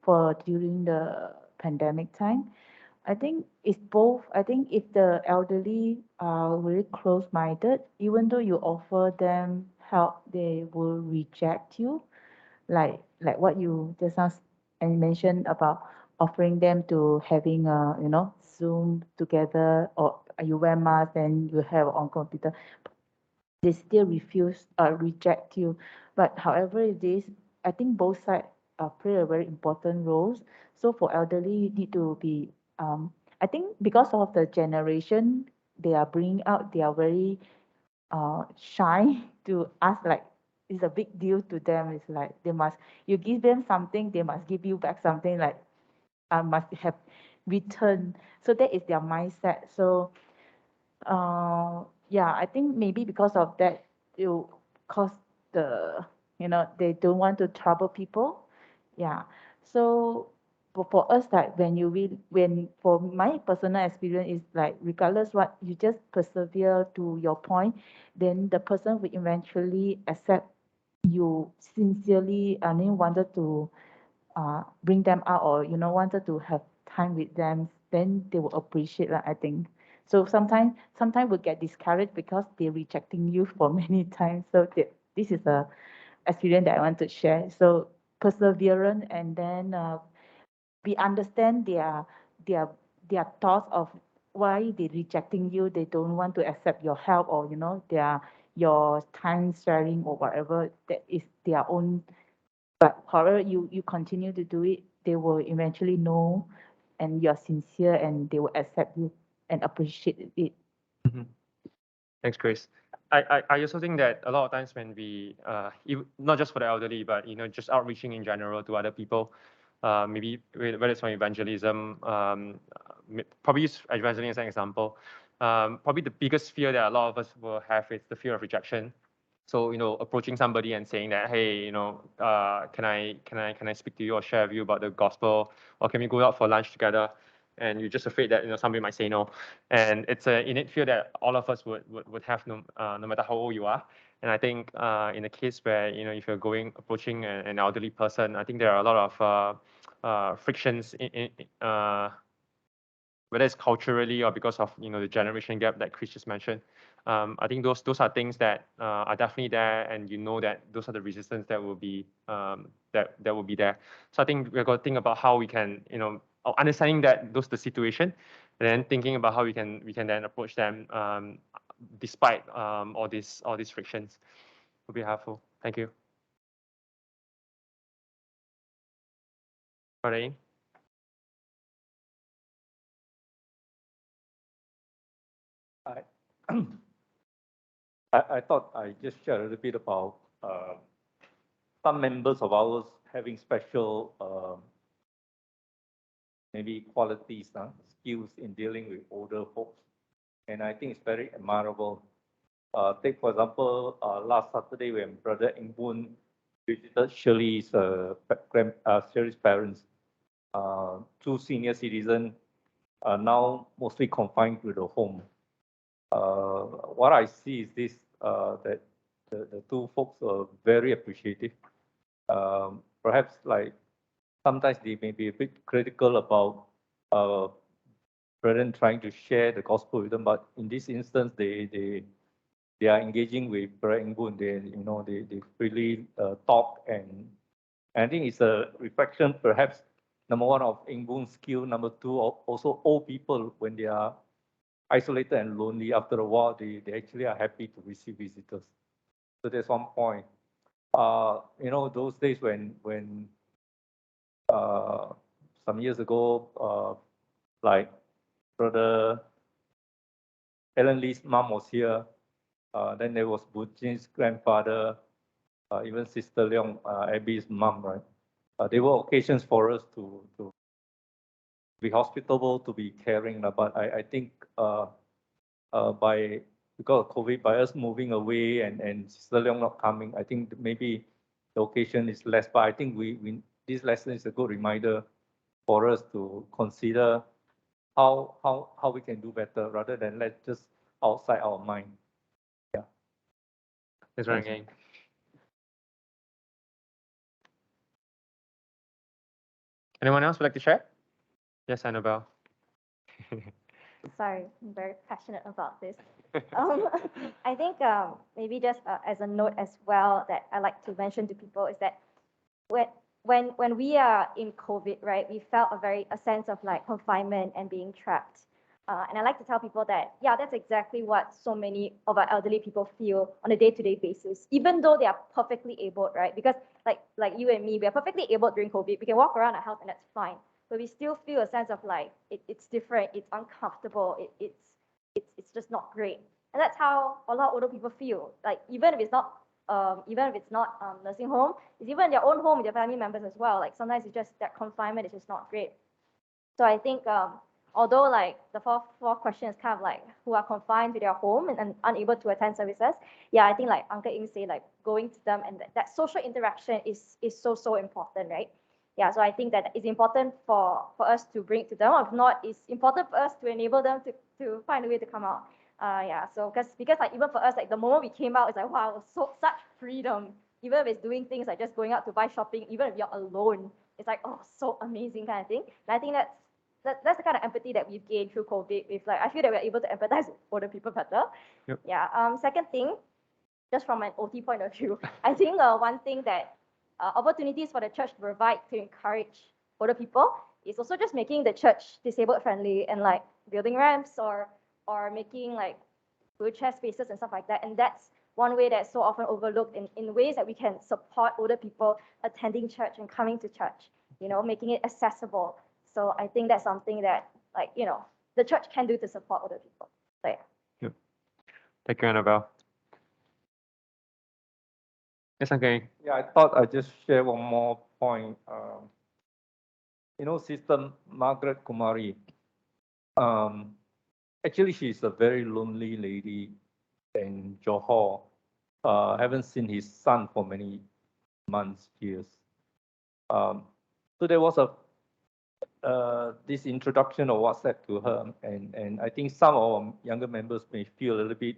Speaker 5: for during the pandemic time. I think it's both. I think if the elderly are really close-minded, even though you offer them help, they will reject you. Like what you just now and mentioned about offering them to having a Zoom together, or you wear mask and you have on computer, they still reject you. But however it is, I think both sides play a very important roles. So for elderly, you need to be, I think because of the generation they are bringing out, they are very shy to ask, like it's a big deal to them. It's like you give them something, they must give you back something, like must have return. So that is their mindset. So yeah, I think maybe because of that, you cause they don't want to trouble people. Yeah. So for us, like when for my personal experience is like, regardless what, you just persevere to your point, then the person will eventually accept you sincerely wanted to bring them out, or wanted to have time with them, then they will appreciate that, I think. So sometimes we get discouraged because they're rejecting you for many times. So this is a experience that I want to share. So perseverance, and then we understand their their thoughts of why they rejecting you. They don't want to accept your help, or their your time sharing or whatever. That is their own. But however you continue to do it, they will eventually know, and you're sincere, and they will accept you and appreciate it.
Speaker 1: Thanks, Chris. I also think that a lot of times when we, not just for the elderly, but just outreaching in general to other people, maybe whether it's from evangelism, probably use evangelism as an example. Probably the biggest fear that a lot of us will have is the fear of rejection. So approaching somebody and saying that, hey, can I speak to you or share with you about the gospel, or can we go out for lunch together? And you're just afraid that somebody might say no, and it's an innate fear that all of us would have, no matter how old you are. And I think in a case where if you're approaching an elderly person, I think there are a lot of frictions whether it's culturally or because of the generation gap that Chris just mentioned. I think those are things that are definitely there, and that those are the resistance that will be that will be there. So I think we're going to think about how we can understanding that those the situation, and then thinking about how we can then approach them despite all these frictions would be helpful. Thank you. Lorraine?
Speaker 6: I thought I just share a little bit about some members of ours having special maybe qualities, skills in dealing with older folks. And I think it's very admirable. Take, for example, last Saturday when Brother Eng Boon visited Shirley's parents. Two senior citizens are now mostly confined to the home. What I see is this, that the two folks are very appreciative. Perhaps like sometimes they may be a bit critical about brethren trying to share the gospel with them, but in this instance, they are engaging with Brother Eng Boon. They freely talk, and I think it's a reflection, perhaps number one, of Eng Boon's skill. Number two, also old people, when they are isolated and lonely, after a while, they actually are happy to receive visitors. So there's one point. Those days when some years ago, like Brother Alan Lee's mom was here. Then there was Bujin's grandfather, even Sister Leong, Abby's mom, right? There were occasions for us to be hospitable, to be caring. But I think because of COVID, by us moving away and Sister Leong not coming, I think maybe the occasion is less. But I think this lesson is a good reminder for us to consider how we can do better, rather than let just outside our mind. Yeah.
Speaker 1: Thanks, Ryan. Anyone else would like to share? Yes, Annabelle.
Speaker 2: Sorry, I'm very passionate about this. I think maybe just as a note as well that I like to mention to people is that when we are in COVID, right, we felt a sense of like confinement and being trapped. And I like to tell people that, yeah, that's exactly what so many of our elderly people feel on a day-to-day basis, even though they are perfectly able, right? Because like you and me, we are perfectly able during COVID. We can walk around our house and that's fine. But we still feel a sense of like, it's different, it's uncomfortable, it's just not great. And that's how a lot of older people feel. Like even if it's not nursing home, it's even their own home with their family members as well. Like sometimes it's just that confinement is just not great. So I think although like the fourth question is kind of like who are confined to their home and unable to attend services, yeah, I think like Uncle Ing say, like going to them and that social interaction is so important, right? Yeah, so I think that it's important for us to bring it to them. If not, it's important for us to enable them to find a way to come out. Yeah, so because like even for us, like the moment we came out, it's like wow, such freedom. even if it's doing things like just going out to buy shopping, even if you're alone, it's like, oh, so amazing kind of thing. And I think that's the kind of empathy that we've gained through COVID. With like, I feel that we're able to empathize with older people better.
Speaker 1: Yep.
Speaker 2: Yeah. Second thing, just from an OT point of view, I think one thing that opportunities for the church to provide to encourage older people is also just making the church disabled friendly and like building ramps or making like wheelchair spaces and stuff like that. And that's one way that's so often overlooked in ways that we can support older people attending church and coming to church, making it accessible. So I think that's something that, like, the church can do to support older people. So, yeah.
Speaker 1: Yep. Thank you, Annabelle. Yes, okay.
Speaker 6: Yeah, I thought I'd just share one more point. Sister Margaret Kumari, actually, she's a very lonely lady in Johor. Haven't seen his son for many months, years. So there was this introduction of WhatsApp to her, and I think some of our younger members may feel a little bit,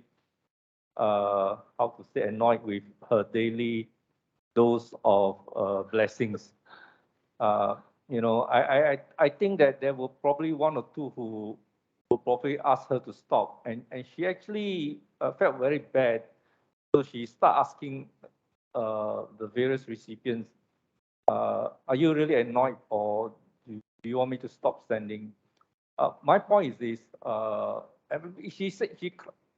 Speaker 6: how to say, annoyed with her daily dose of blessings. I think that there were probably one or two who will probably ask her to stop, and she actually felt very bad. So she started asking the various recipients, are you really annoyed, or do you want me to stop sending? My point is this, she said,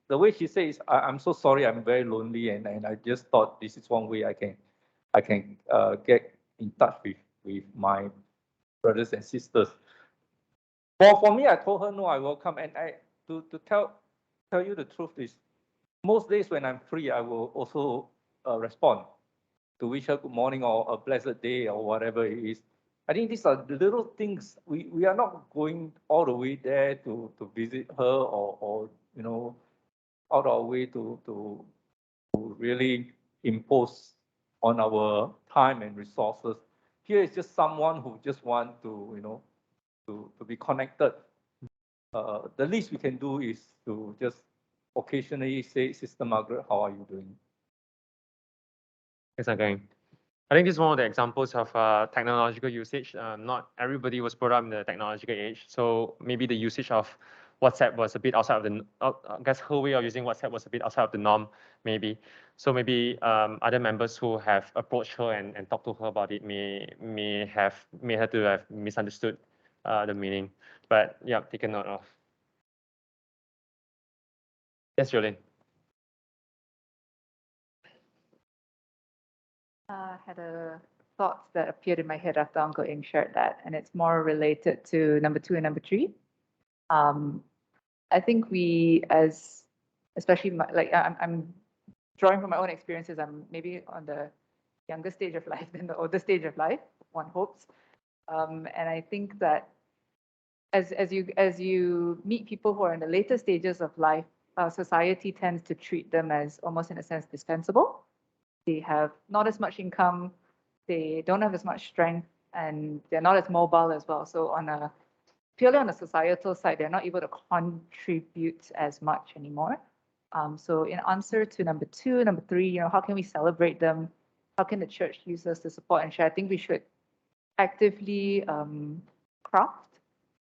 Speaker 6: the way she says, I'm so sorry, I'm very lonely, and I just thought this is one way I can get in touch with my brothers and sisters. For me, I told her no, I will come, and to tell you the truth is, most days when I'm free, I will also respond to wish her good morning or a blessed day or whatever it is. I think these are the little things. We are not going all the way there to visit her or out our way to really impose on our time and resources. Here is just someone who just want to to be connected. The least we can do is to just occasionally say, Sister Margaret, how are you doing?
Speaker 1: Yes, okay. I think this is one of the examples of technological usage. Not everybody was brought up in the technological age, so maybe the usage of WhatsApp was a bit outside of the. I guess her way of using WhatsApp was a bit outside of the norm, maybe. So maybe other members who have approached her and talked to her about it may her to have misunderstood the meaning. But yeah, taken note of. Yes, Jolene.
Speaker 5: Had a thought that appeared in my head after Uncle Ing shared that, and it's more related to number 2 and number 3. I think we, especially I'm drawing from my own experiences. I'm maybe on the younger stage of life than the older stage of life, one hopes. And I think that as you meet people who are in the later stages of life, society tends to treat them as almost, in a sense, dispensable. They have not as much income, they don't have as much strength, and they're not as mobile as well. So purely on the societal side, they're not able to contribute as much anymore. So in answer to number 2, number 3, how can we celebrate them? How can the church use us to support and share? I think we should actively craft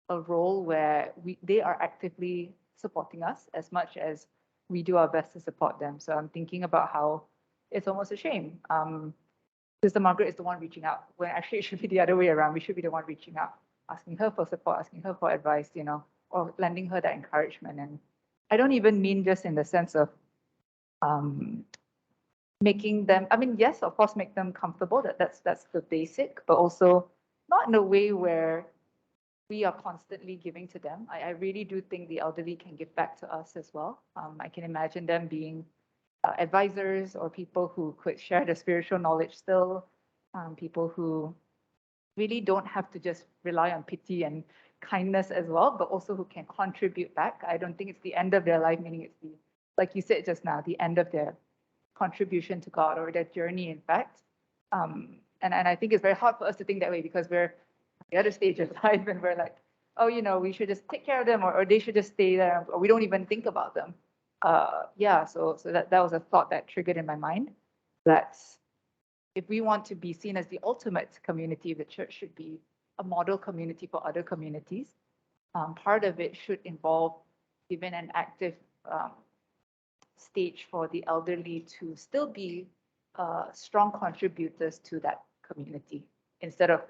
Speaker 5: a role where they are actively supporting us as much as we do our best to support them. So I'm thinking about how it's almost a shame. Sister Margaret is the one reaching out, when actually it should be the other way around. We should be the one reaching out, asking her for support, asking her for advice, or lending her that encouragement. And I don't even mean just in the sense of making them, yes, of course, make them comfortable. That's the basic, but also not in a way where we are constantly giving to them. I really do think the elderly can give back to us as well. I can imagine them being advisors or people who could share the spiritual knowledge still, people who really don't have to just rely on pity and kindness as well, but also who can contribute back. I don't think it's the end of their life, meaning it's like you said just now, the end of their contribution to God or their journey, in fact. And I think it's very hard for us to think that way because we're at the other stage of life and we're like, oh, we should just take care of them or they should just stay there, or we don't even think about them. So that was a thought that triggered in my mind, that if we want to be seen as the ultimate community, the church should be a model community for other communities. Part of it should involve giving an active stage for the elderly to still be strong contributors to that community instead of,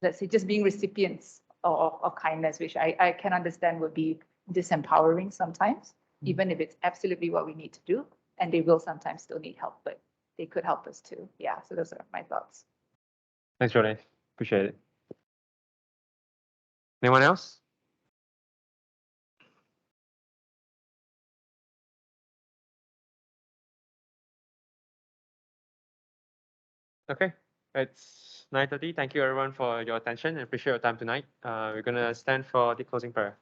Speaker 5: let's say, just being recipients of kindness, which I can understand would be disempowering sometimes, even if it's absolutely what we need to do. And they will sometimes still need help, but they could help us too. Yeah, so those are my thoughts.
Speaker 1: Thanks, Jordan. Appreciate it. Anyone else? Okay, it's 9:30. Thank you everyone for your attention and appreciate your time tonight. We're gonna stand for the closing prayer.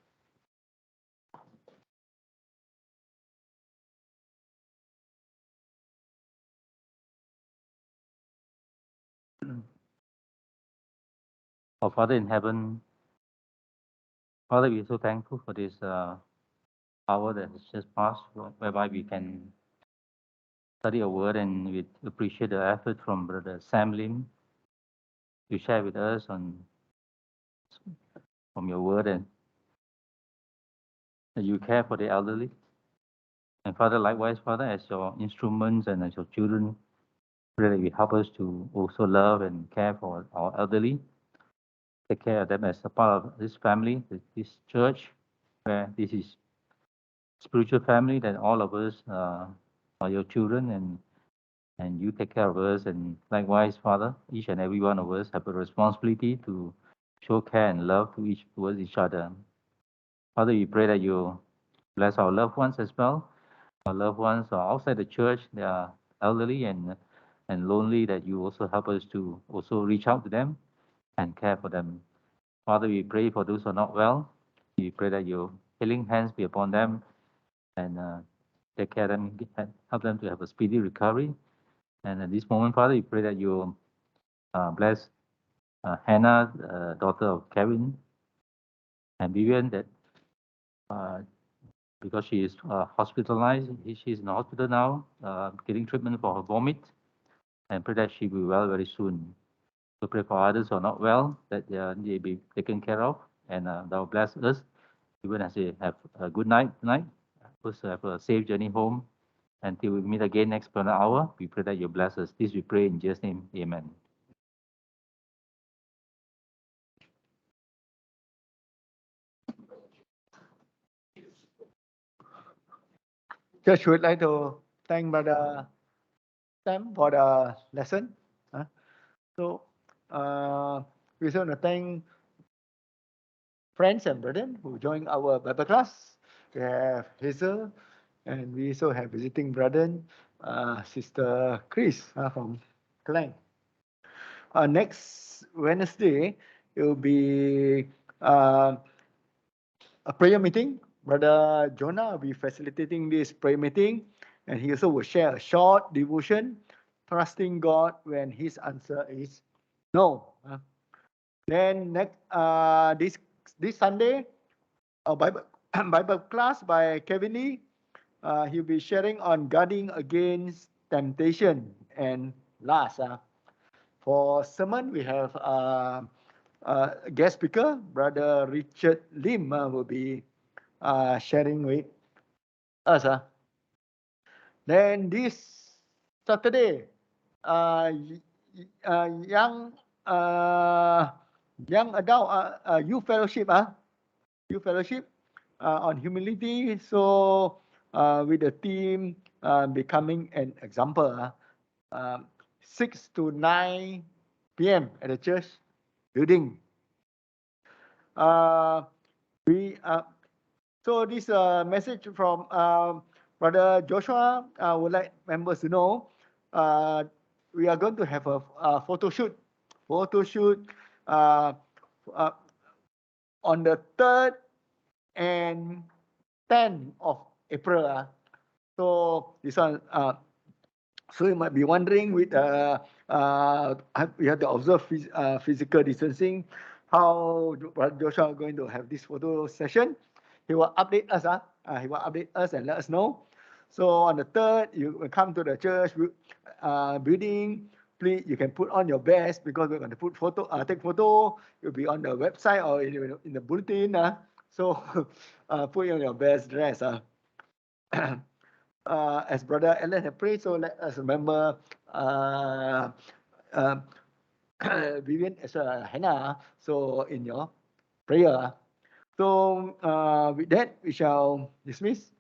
Speaker 6: Our Father in heaven, Father, we're so thankful for this hour that has just passed, whereby we can study your word, and we appreciate the effort from Brother Sam Lim to share with us from your word, and that you care for the elderly. And Father, likewise, Father, as your instruments and as your children, pray that you help us to also love and care for our elderly, take care of them as a part of this family, this church, where this is spiritual family, that all of us are your children, and you take care of us. And likewise, Father, each and every one of us have a responsibility to show care and love towards each other. Father, we pray that you bless our loved ones as well. Our loved ones are outside the church, they are elderly and lonely, that you also help us to also reach out to them and care for them. Father, we pray for those who are not well. We pray that your healing hands be upon them and take care of them, help them to have a speedy recovery. And at this moment, Father, we pray that you bless Hannah, daughter of Kevin, and Vivian, that because she is hospitalized, she is in the hospital now, getting treatment for her vomit, and pray that she will be well very soon. So pray for others who are not well, that they be taken care of, and that will bless us, even as they have a good night tonight. Also have a safe journey home. Until we meet again next for an hour, we pray that you bless us. This we pray in Jesus' name. Amen.
Speaker 7: Church would like to thank Brother Sam for the lesson. So we also want to thank friends and brethren who joined our Bible class. We have Hazel, and we also have visiting brethren, Sister Chris from Klang. Next Wednesday, it will be a prayer meeting. Brother Jonah will be facilitating this prayer meeting, and he also will share a short devotion, trusting God when his answer is no. Then next this Sunday, a Bible Bible class by Kevin Lee. He'll be sharing on guarding against temptation. And last, for sermon, we have guest speaker, Brother Richard Lim, will be sharing with us. Then this Saturday, young adult youth fellowship, on humility. So with the team becoming an example, 6 to 9 p.m. at the church building. So this message from Brother Joshua would like members to know we are going to have a photo shoot on the 3rd and 10th of April. So this one, so you might be wondering with you have to observe physical distancing. How Joshua are going to have this photo session? He will update us. He will update us and let us know. So on the 3rd, you will come to the church building. please, you can put on your best because we're going to put photo, take photo. You'll be on the website or in the bulletin. So put on your best dress. As Brother Alan had prayed, so let us remember Vivian as well as Hannah. So in your prayer. So with that, we shall dismiss.